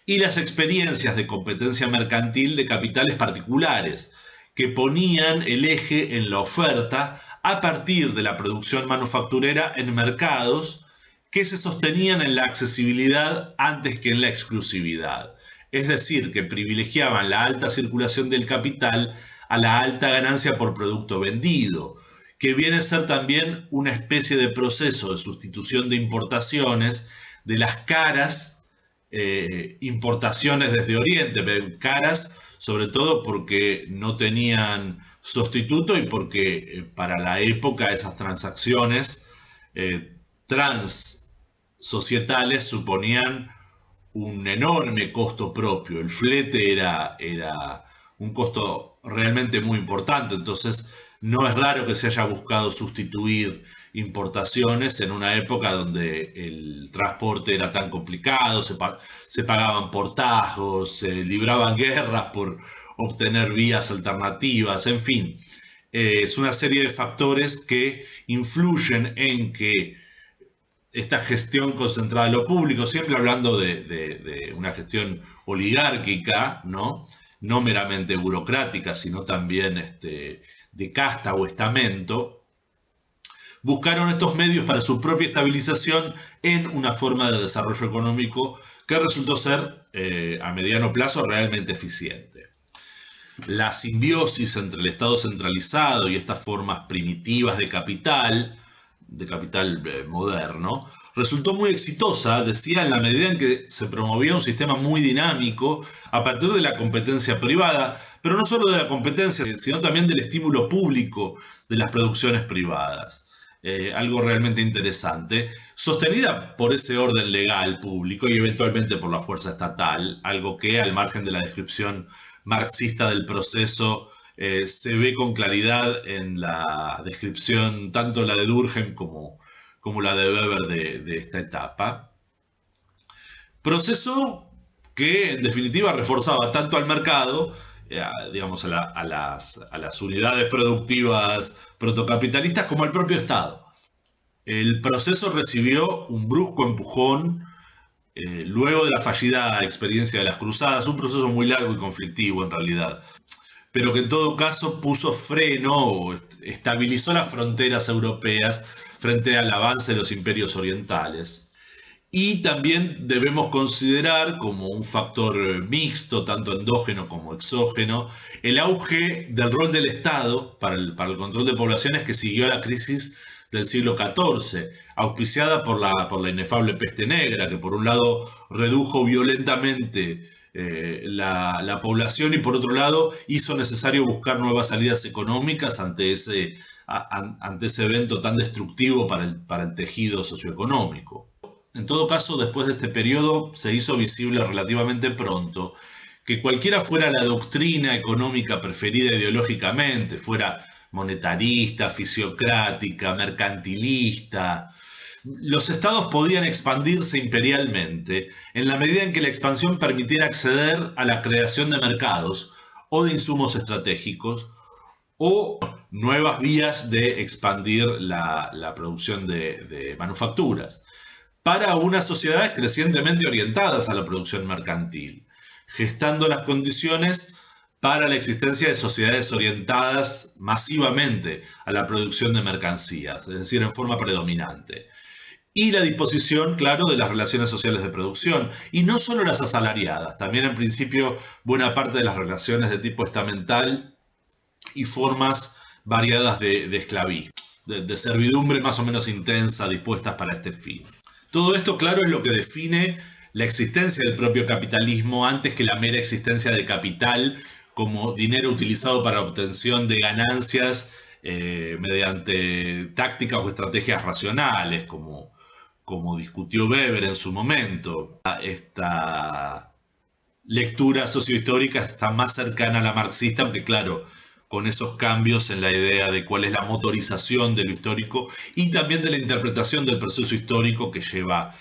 y las experiencias de competencia mercantil de capitales particulares, que ponían el eje en la oferta a partir de la producción manufacturera en mercados que se sostenían en la accesibilidad antes que en la exclusividad. Es decir, que privilegiaban la alta circulación del capital a la alta ganancia por producto vendido, que viene a ser también una especie de proceso de sustitución de importaciones de las caras importaciones desde Oriente, caras sobre todo porque no tenían sustituto y porque para la época esas transacciones transsocietales suponían un enorme costo propio. El flete era un costo realmente muy importante, entonces no es raro que se haya buscado sustituir importaciones en una época donde el transporte era tan complicado, se pagaban portajos, se libraban guerras por obtener vías alternativas, en fin. Es una serie de factores que influyen en que esta gestión concentrada en lo público, siempre hablando de una gestión oligárquica, no meramente burocrática, sino también de casta o estamento, buscaron estos medios para su propia estabilización en una forma de desarrollo económico que resultó ser a mediano plazo realmente eficiente. La simbiosis entre el Estado centralizado y estas formas primitivas de capital moderno, resultó muy exitosa, decía, en la medida en que se promovía un sistema muy dinámico a partir de la competencia privada, pero no solo de la competencia, sino también del estímulo público de las producciones privadas. Algo realmente interesante, sostenida por ese orden legal público y eventualmente por la fuerza estatal, algo que al margen de la descripción marxista del proceso se ve con claridad en la descripción, tanto la de Durkheim como la de Weber de esta etapa. Proceso que en definitiva reforzaba tanto al mercado, digamos a las unidades productivas protocapitalistas, como al propio Estado. El proceso recibió un brusco empujón luego de la fallida experiencia de las cruzadas, un proceso muy largo y conflictivo en realidad, pero que en todo caso puso freno o estabilizó las fronteras europeas frente al avance de los imperios orientales. Y también debemos considerar como un factor mixto, tanto endógeno como exógeno, el auge del rol del Estado para el control de poblaciones que siguió a la crisis del siglo XIV, auspiciada por la inefable peste negra, que por un lado redujo violentamente la población y por otro lado hizo necesario buscar nuevas salidas económicas ante ese evento tan destructivo para el tejido socioeconómico. En todo caso, después de este periodo se hizo visible relativamente pronto que cualquiera fuera la doctrina económica preferida ideológicamente, fuera monetarista, fisiocrática, mercantilista, los estados podían expandirse imperialmente en la medida en que la expansión permitiera acceder a la creación de mercados o de insumos estratégicos o nuevas vías de expandir la producción de manufacturas para unas sociedades crecientemente orientadas a la producción mercantil, gestando las condiciones para la existencia de sociedades orientadas masivamente a la producción de mercancías, es decir, en forma predominante. Y la disposición, claro, de las relaciones sociales de producción, y no solo las asalariadas, también en principio buena parte de las relaciones de tipo estamental y formas variadas de esclavismo, de servidumbre más o menos intensa dispuestas para este fin. Todo esto, claro, es lo que define la existencia del propio capitalismo antes que la mera existencia de capital como dinero utilizado para obtención de ganancias mediante tácticas o estrategias racionales, como discutió Weber en su momento. Esta lectura sociohistórica está más cercana a la marxista, aunque claro, con esos cambios en la idea de cuál es la motorización de lo histórico y también de la interpretación del proceso histórico que lleva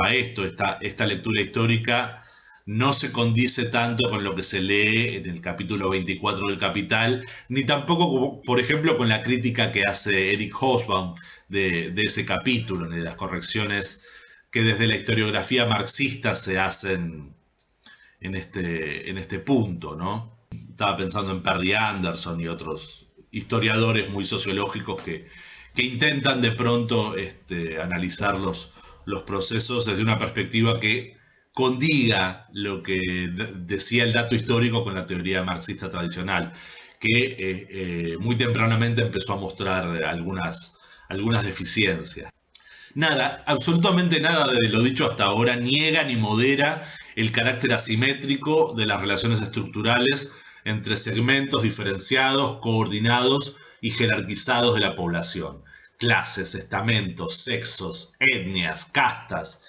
a esto. Esta lectura histórica no se condice tanto con lo que se lee en el capítulo 24 del Capital, ni tampoco, por ejemplo, con la crítica que hace Eric Hobsbawm de ese capítulo, ni de las correcciones que desde la historiografía marxista se hacen en este punto, ¿no? Estaba pensando en Perry Anderson y otros historiadores muy sociológicos que intentan de pronto analizar los procesos desde una perspectiva que condiga lo que decía el dato histórico con la teoría marxista tradicional, que muy tempranamente empezó a mostrar algunas deficiencias. Nada, absolutamente nada de lo dicho hasta ahora niega ni modera el carácter asimétrico de las relaciones estructurales entre segmentos diferenciados, coordinados y jerarquizados de la población. Clases, estamentos, sexos, etnias, castas.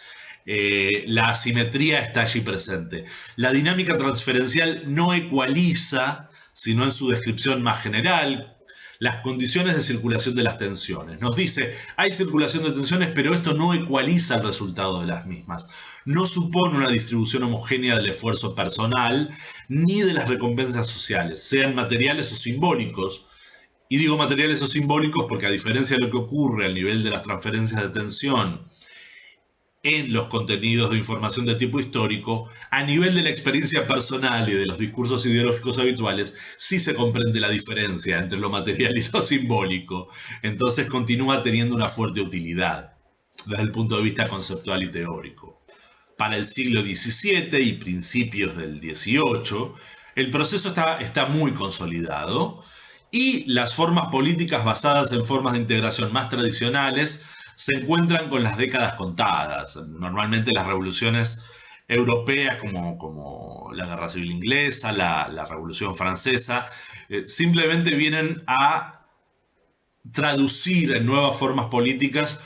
La asimetría está allí presente. La dinámica transferencial no ecualiza, sino en su descripción más general, las condiciones de circulación de las tensiones. Nos dice, hay circulación de tensiones, pero esto no ecualiza el resultado de las mismas. No supone una distribución homogénea del esfuerzo personal ni de las recompensas sociales, sean materiales o simbólicos. Y digo materiales o simbólicos porque a diferencia de lo que ocurre al nivel de las transferencias de tensión en los contenidos de información de tipo histórico, a nivel de la experiencia personal y de los discursos ideológicos habituales, sí se comprende la diferencia entre lo material y lo simbólico. Entonces continúa teniendo una fuerte utilidad desde el punto de vista conceptual y teórico. Para el siglo XVII y principios del XVIII, el proceso está muy consolidado y las formas políticas basadas en formas de integración más tradicionales se encuentran con las décadas contadas. Normalmente las revoluciones europeas como la Guerra Civil Inglesa, la Revolución Francesa, simplemente vienen a traducir en nuevas formas políticas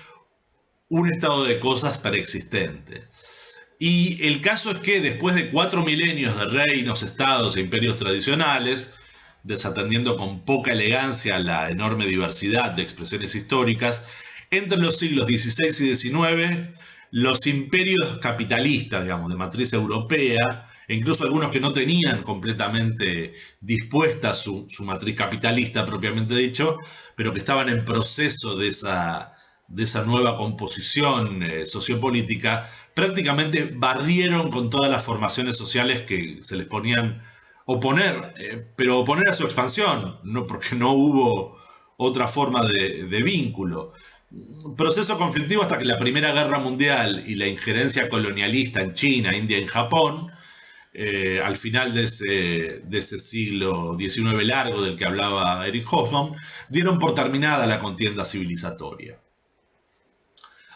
un estado de cosas preexistente. Y el caso es que después de 4 milenios de reinos, estados e imperios tradicionales, desatendiendo con poca elegancia la enorme diversidad de expresiones históricas, entre los siglos XVI y XIX, los imperios capitalistas, digamos, de matriz europea, e incluso algunos que no tenían completamente dispuesta su matriz capitalista propiamente dicho, pero que estaban en proceso de esa nueva composición sociopolítica, prácticamente barrieron con todas las formaciones sociales que se les ponían oponer, pero oponer a su expansión, no, porque no hubo otra forma de vínculo. Proceso conflictivo hasta que la Primera Guerra Mundial y la injerencia colonialista en China, India y Japón, al final de ese siglo XIX largo del que hablaba Eric Hobsbawm, dieron por terminada la contienda civilizatoria.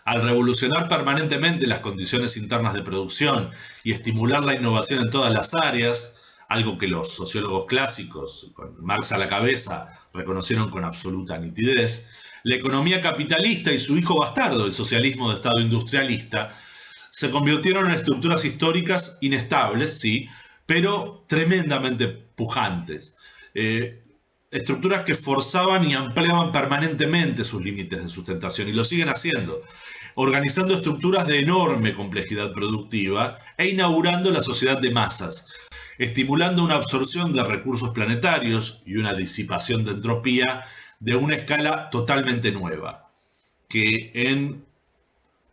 Al revolucionar permanentemente las condiciones internas de producción y estimular la innovación en todas las áreas, algo que los sociólogos clásicos, con Marx a la cabeza, reconocieron con absoluta nitidez, la economía capitalista y su hijo bastardo, el socialismo de Estado industrialista, se convirtieron en estructuras históricas inestables, sí, pero tremendamente pujantes. Estructuras que forzaban y ampliaban permanentemente sus límites de sustentación, y lo siguen haciendo, organizando estructuras de enorme complejidad productiva e inaugurando la sociedad de masas, estimulando una absorción de recursos planetarios y una disipación de entropía de una escala totalmente nueva, que en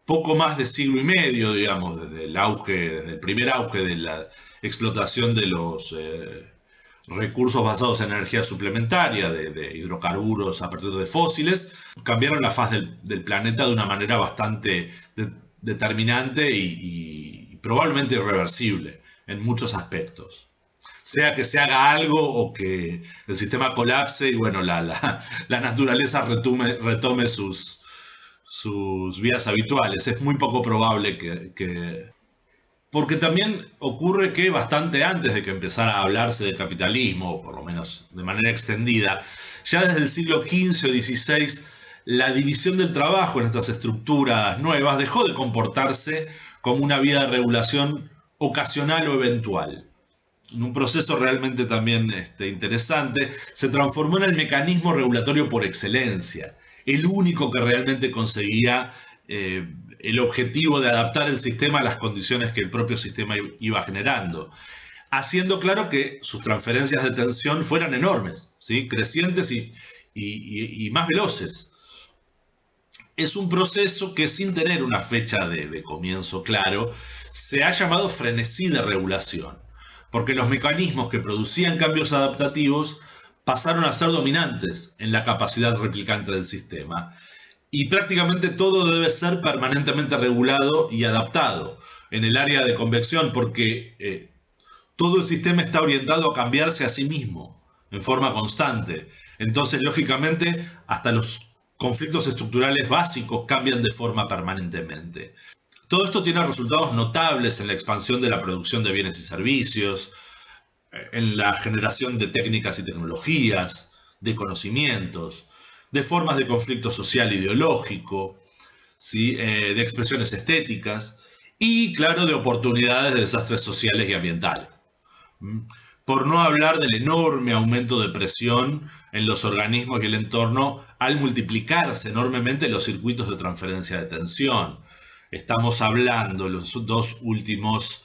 poco más de siglo y medio, digamos, desde el primer auge de la explotación de los recursos basados en energía suplementaria, de hidrocarburos a partir de fósiles, cambiaron la faz del planeta de una manera bastante determinante y probablemente irreversible en muchos aspectos. Sea que se haga algo o que el sistema colapse y bueno, la naturaleza retome sus vías habituales. Es muy poco probable porque también ocurre que bastante antes de que empezara a hablarse de capitalismo, o por lo menos de manera extendida, ya desde el siglo XV o XVI, la división del trabajo en estas estructuras nuevas dejó de comportarse como una vía de regulación ocasional o eventual. En un proceso realmente también interesante, se transformó en el mecanismo regulatorio por excelencia, el único que realmente conseguía el objetivo de adaptar el sistema a las condiciones que el propio sistema iba generando, haciendo claro que sus transferencias de tensión fueran enormes, ¿sí? Crecientes y más veloces. Es un proceso que sin tener una fecha de comienzo claro, se ha llamado frenesí de regulación, porque los mecanismos que producían cambios adaptativos pasaron a ser dominantes en la capacidad replicante del sistema. Y prácticamente todo debe ser permanentemente regulado y adaptado en el área de convección, porque todo el sistema está orientado a cambiarse a sí mismo en forma constante. Entonces, lógicamente, hasta los conflictos estructurales básicos cambian de forma permanentemente. Todo esto tiene resultados notables en la expansión de la producción de bienes y servicios, en la generación de técnicas y tecnologías, de conocimientos, de formas de conflicto social ideológico, ¿sí? De expresiones estéticas y, claro, de oportunidades de desastres sociales y ambientales. Por no hablar del enorme aumento de presión en los organismos y el entorno al multiplicarse enormemente los circuitos de transferencia de tensión. Estamos hablando en los dos últimos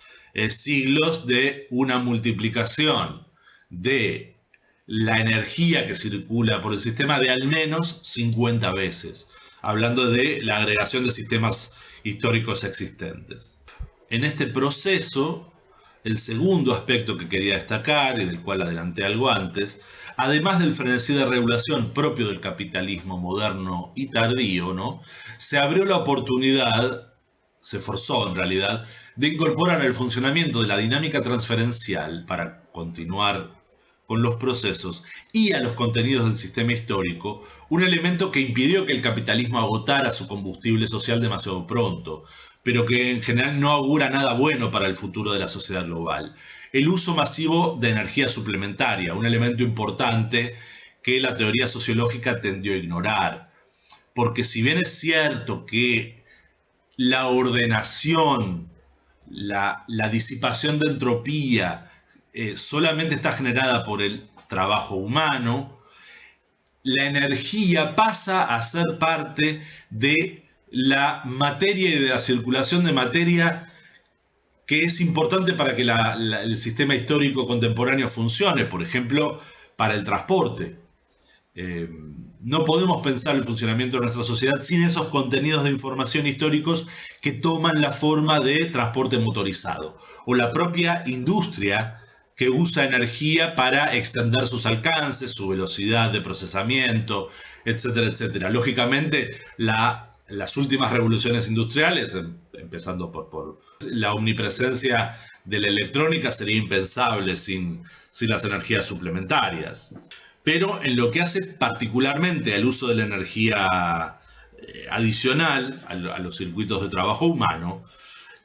siglos de una multiplicación de la energía que circula por el sistema de al menos 50 veces, hablando de la agregación de sistemas históricos existentes. En este proceso, el segundo aspecto que quería destacar y del cual adelanté algo antes, además del frenesí de regulación propio del capitalismo moderno y tardío, ¿no? Se abrió la oportunidad, se forzó en realidad, de incorporar al funcionamiento de la dinámica transferencial para continuar con los procesos y a los contenidos del sistema histórico, un elemento que impidió que el capitalismo agotara su combustible social demasiado pronto, pero que en general no augura nada bueno para el futuro de la sociedad global. El uso masivo de energía suplementaria, un elemento importante que la teoría sociológica tendió a ignorar. Porque si bien es cierto que la ordenación, la disipación de entropía, solamente está generada por el trabajo humano, la energía pasa a ser parte de la materia y de la circulación de materia que es importante para que el sistema histórico contemporáneo funcione, por ejemplo, para el transporte. Eh, no podemos pensar el funcionamiento de nuestra sociedad sin esos contenidos de información históricos que toman la forma de transporte motorizado, o la propia industria que usa energía para extender sus alcances, su velocidad de procesamiento, etcétera, etcétera. Lógicamente, las últimas revoluciones industriales, empezando por la omnipresencia de la electrónica, sería impensable sin las energías suplementarias. Pero en lo que hace particularmente al uso de la energía adicional a los circuitos de trabajo humano,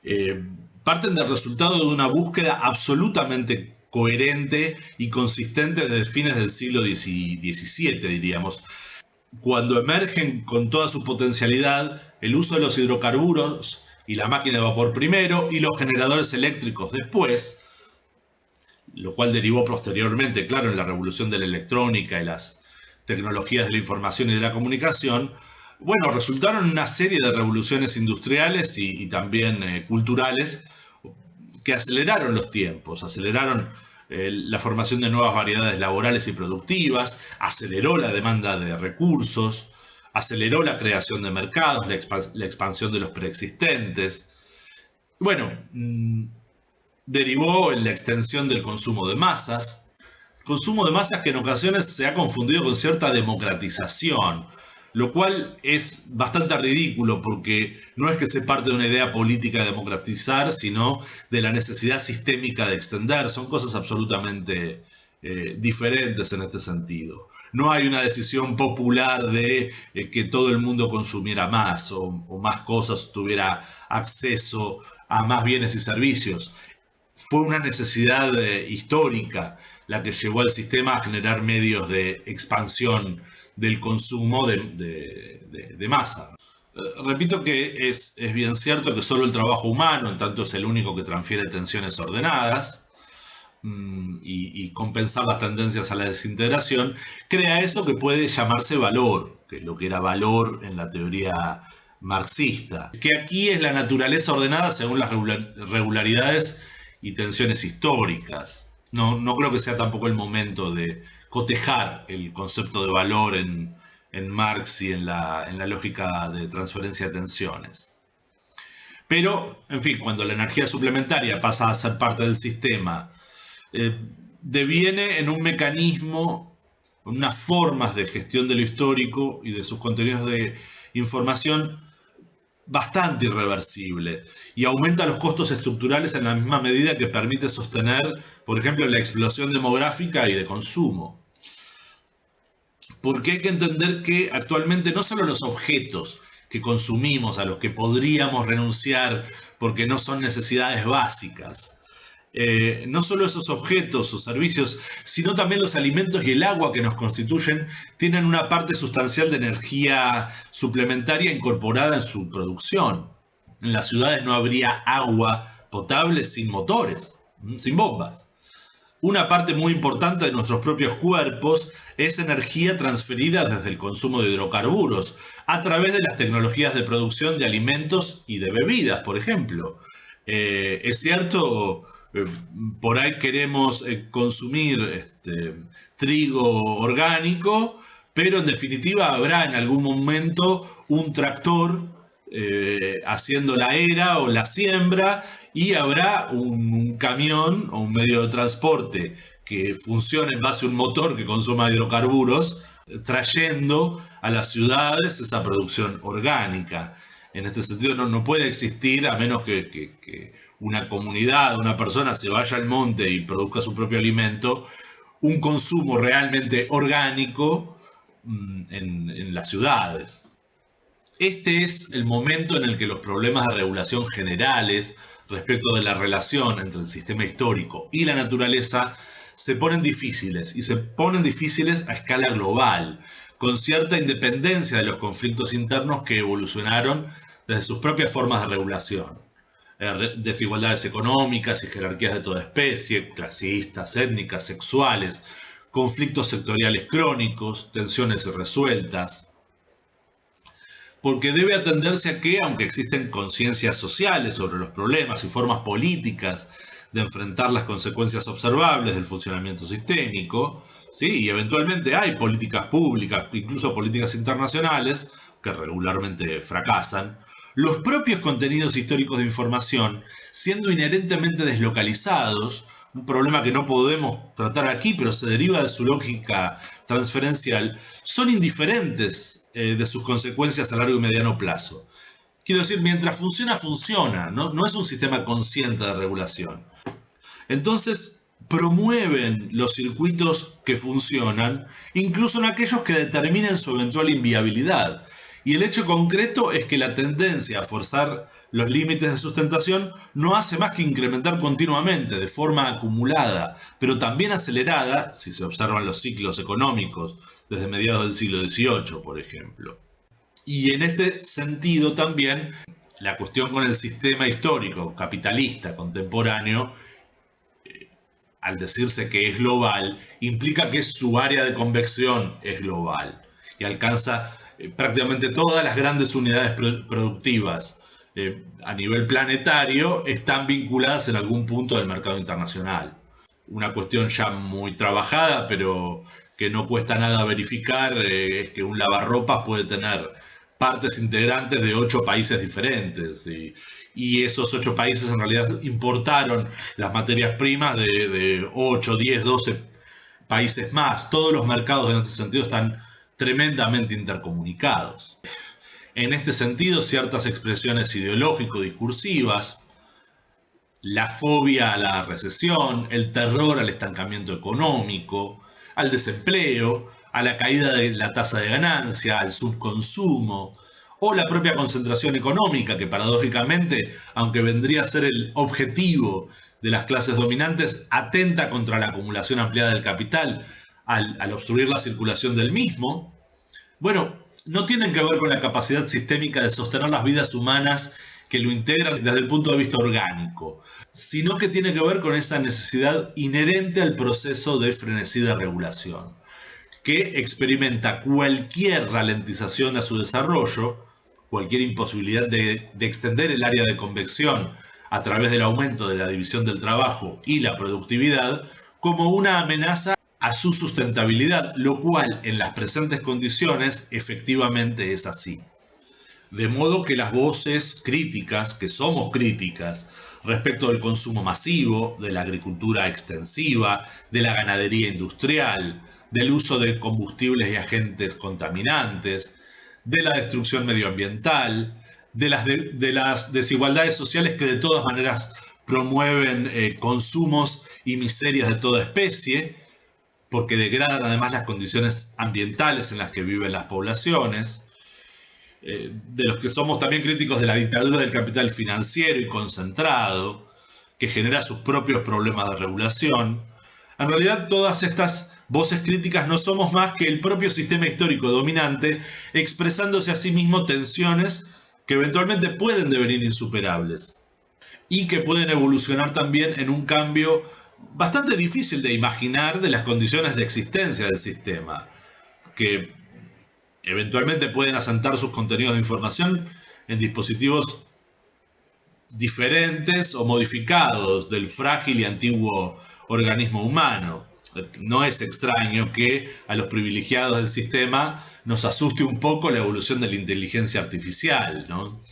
eh, parten del resultado de una búsqueda absolutamente coherente y consistente desde fines del siglo XVII, diríamos, cuando emergen con toda su potencialidad el uso de los hidrocarburos y la máquina de vapor primero y los generadores eléctricos después, lo cual derivó posteriormente, claro, en la revolución de la electrónica y las tecnologías de la información y de la comunicación, bueno, resultaron una serie de revoluciones industriales y también culturales que aceleraron los tiempos, aceleraron la formación de nuevas variedades laborales y productivas, aceleró la demanda de recursos, aceleró la creación de mercados, la expansión de los preexistentes. Bueno, derivó en la extensión del consumo de masas que en ocasiones se ha confundido con cierta democratización, lo cual es bastante ridículo porque no es que se parte de una idea política de democratizar, sino de la necesidad sistémica de extender. Son cosas absolutamente diferentes en este sentido. No hay una decisión popular de que todo el mundo consumiera más o más cosas, tuviera acceso a más bienes y servicios. Fue una necesidad histórica la que llevó al sistema a generar medios de expansión del consumo de masa. Repito que es bien cierto que solo el trabajo humano, en tanto es el único que transfiere tensiones ordenadas y compensar las tendencias a la desintegración, crea eso que puede llamarse valor, que es lo que era valor en la teoría marxista, que aquí es la naturaleza ordenada según las regularidades y tensiones históricas. No creo que sea tampoco el momento de cotejar el concepto de valor en Marx y en la lógica de transferencia de tensiones. Pero, en fin, cuando la energía suplementaria pasa a ser parte del sistema, deviene en un mecanismo, unas formas de gestión de lo histórico y de sus contenidos de información bastante irreversible y aumenta los costos estructurales en la misma medida que permite sostener, por ejemplo, la explosión demográfica y de consumo. Porque hay que entender que actualmente no solo los objetos que consumimos, a los que podríamos renunciar porque no son necesidades básicas, no solo esos objetos o servicios, sino también los alimentos y el agua que nos constituyen tienen una parte sustancial de energía suplementaria incorporada en su producción. En las ciudades no habría agua potable sin motores, sin bombas. Una parte muy importante de nuestros propios cuerpos es energía transferida desde el consumo de hidrocarburos a través de las tecnologías de producción de alimentos y de bebidas, por ejemplo. Es cierto, por ahí queremos consumir trigo orgánico, pero en definitiva habrá en algún momento un tractor haciendo la era o la siembra y habrá un camión o un medio de transporte que funcione en base a un motor que consuma hidrocarburos, trayendo a las ciudades esa producción orgánica. En este sentido no puede existir, a menos que una comunidad, una persona se vaya al monte y produzca su propio alimento, un consumo realmente orgánico en las ciudades. Este es el momento en el que los problemas de regulación generales respecto de la relación entre el sistema histórico y la naturaleza se ponen difíciles, y se ponen difíciles a escala global, con cierta independencia de los conflictos internos que evolucionaron desde sus propias formas de regulación. Desigualdades económicas y jerarquías de toda especie, clasistas, étnicas, sexuales, conflictos sectoriales crónicos, tensiones irresueltas. porque debe atenderse a que, aunque existen conciencias sociales sobre los problemas y formas políticas de enfrentar las consecuencias observables del funcionamiento sistémico, ¿sí? Y eventualmente hay políticas públicas, incluso políticas internacionales, que regularmente fracasan, los propios contenidos históricos de información, siendo inherentemente deslocalizados, un problema que no podemos tratar aquí, pero se deriva de su lógica transferencial, son indiferentes de sus consecuencias a largo y mediano plazo. Quiero decir, mientras funciona, funciona, ¿no? No es un sistema consciente de regulación. Entonces, promueven los circuitos que funcionan, incluso en aquellos que determinen su eventual inviabilidad. Y el hecho concreto es que la tendencia a forzar los límites de sustentación no hace más que incrementar continuamente, de forma acumulada, pero también acelerada, si se observan los ciclos económicos desde mediados del siglo XVIII, por ejemplo. Y en este sentido también la cuestión con el sistema histórico capitalista contemporáneo, al decirse que es global, implica que su área de convección es global y alcanza prácticamente todas las grandes unidades productivas a nivel planetario están vinculadas en algún punto del mercado internacional. Una cuestión ya muy trabajada, pero que no cuesta nada verificar, es que un lavarropas puede tener partes integrantes de 8 países diferentes. Y esos 8 países en realidad importaron las materias primas de 8, 10, 12 países más. Todos los mercados en este sentido están tremendamente intercomunicados. En este sentido, ciertas expresiones ideológico-discursivas, la fobia a la recesión, el terror al estancamiento económico, al desempleo, a la caída de la tasa de ganancia, al subconsumo, o la propia concentración económica, que paradójicamente, aunque vendría a ser el objetivo de las clases dominantes, atenta contra la acumulación ampliada del capital al obstruir la circulación del mismo. Bueno, no tienen que ver con la capacidad sistémica de sostener las vidas humanas que lo integran desde el punto de vista orgánico, sino que tiene que ver con esa necesidad inherente al proceso de frenesí de regulación, que experimenta cualquier ralentización a su desarrollo, cualquier imposibilidad de extender el área de convección a través del aumento de la división del trabajo y la productividad, como una amenaza a su sustentabilidad, lo cual en las presentes condiciones efectivamente es así. De modo que las voces críticas, que somos críticas, respecto del consumo masivo, de la agricultura extensiva, de la ganadería industrial, del uso de combustibles y agentes contaminantes, de la destrucción medioambiental, de las desigualdades sociales que de todas maneras promueven consumos y miserias de toda especie, porque degradan además las condiciones ambientales en las que viven las poblaciones, de los que somos también críticos de la dictadura del capital financiero y concentrado, que genera sus propios problemas de regulación. En realidad, todas estas voces críticas no somos más que el propio sistema histórico dominante expresándose a sí mismo tensiones que eventualmente pueden devenir insuperables y que pueden evolucionar también en un cambio bastante difícil de imaginar de las condiciones de existencia del sistema, que eventualmente pueden asentar sus contenidos de información en dispositivos diferentes o modificados del frágil y antiguo organismo humano. No es extraño que a los privilegiados del sistema nos asuste un poco la evolución de la inteligencia artificial, ¿no?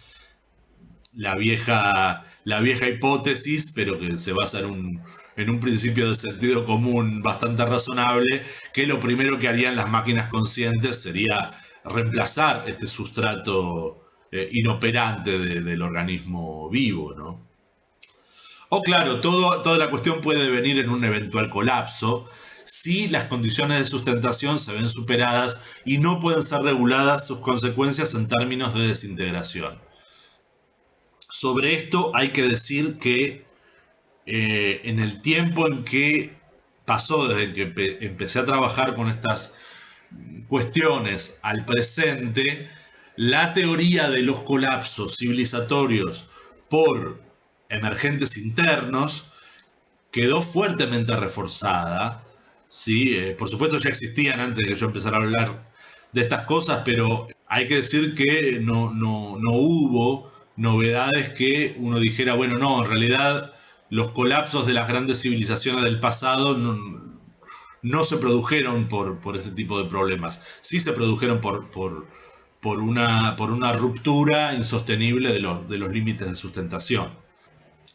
La vieja hipótesis, pero que se basa en un principio de sentido común bastante razonable, que lo primero que harían las máquinas conscientes sería reemplazar este sustrato inoperante del organismo vivo, ¿no? O claro, toda la cuestión puede venir en un eventual colapso si las condiciones de sustentación se ven superadas y no pueden ser reguladas sus consecuencias en términos de desintegración. Sobre esto hay que decir que en el tiempo en que pasó desde que empecé a trabajar con estas cuestiones al presente, la teoría de los colapsos civilizatorios por emergentes internos quedó fuertemente reforzada. ¿Sí? Por supuesto ya existían antes de que yo empezara a hablar de estas cosas, pero Hay que decir que no hubo novedades que uno dijera, bueno, no, en realidad los colapsos de las grandes civilizaciones del pasado no se produjeron por ese tipo de problemas. Sí se produjeron por una ruptura insostenible de los límites de sustentación.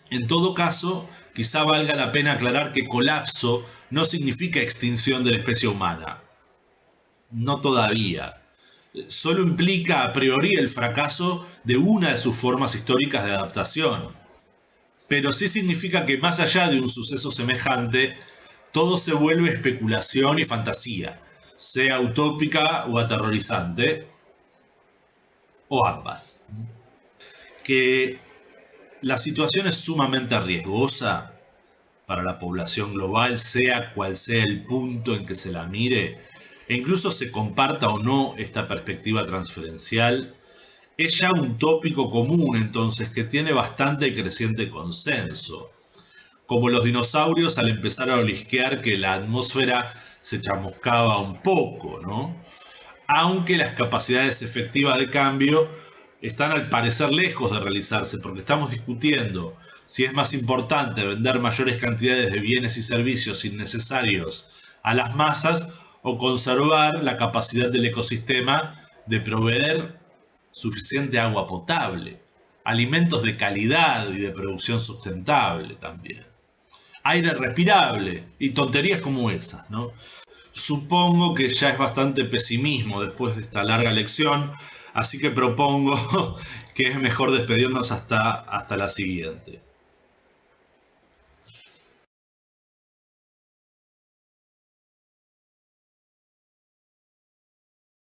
En todo caso, quizá valga la pena aclarar que colapso no significa extinción de la especie humana. No todavía. Solo implica a priori el fracaso de una de sus formas históricas de adaptación. Pero sí significa que más allá de un suceso semejante, todo se vuelve especulación y fantasía, sea utópica o aterrorizante, o ambas. Que la situación es sumamente riesgosa para la población global, sea cual sea el punto en que se la mire, e incluso se comparta o no esta perspectiva transferencial, es ya un tópico común entonces que tiene bastante y creciente consenso. Como los dinosaurios al empezar a olisquear que la atmósfera se chamuscaba un poco, ¿no? Aunque las capacidades efectivas de cambio están al parecer lejos de realizarse, porque estamos discutiendo si es más importante vender mayores cantidades de bienes y servicios innecesarios a las masas o conservar la capacidad del ecosistema de proveer suficiente agua potable, alimentos de calidad y de producción sustentable también, aire respirable y tonterías como esas, ¿no? Supongo que ya es bastante pesimismo después de esta larga lección, así que propongo que es mejor despedirnos hasta la siguiente.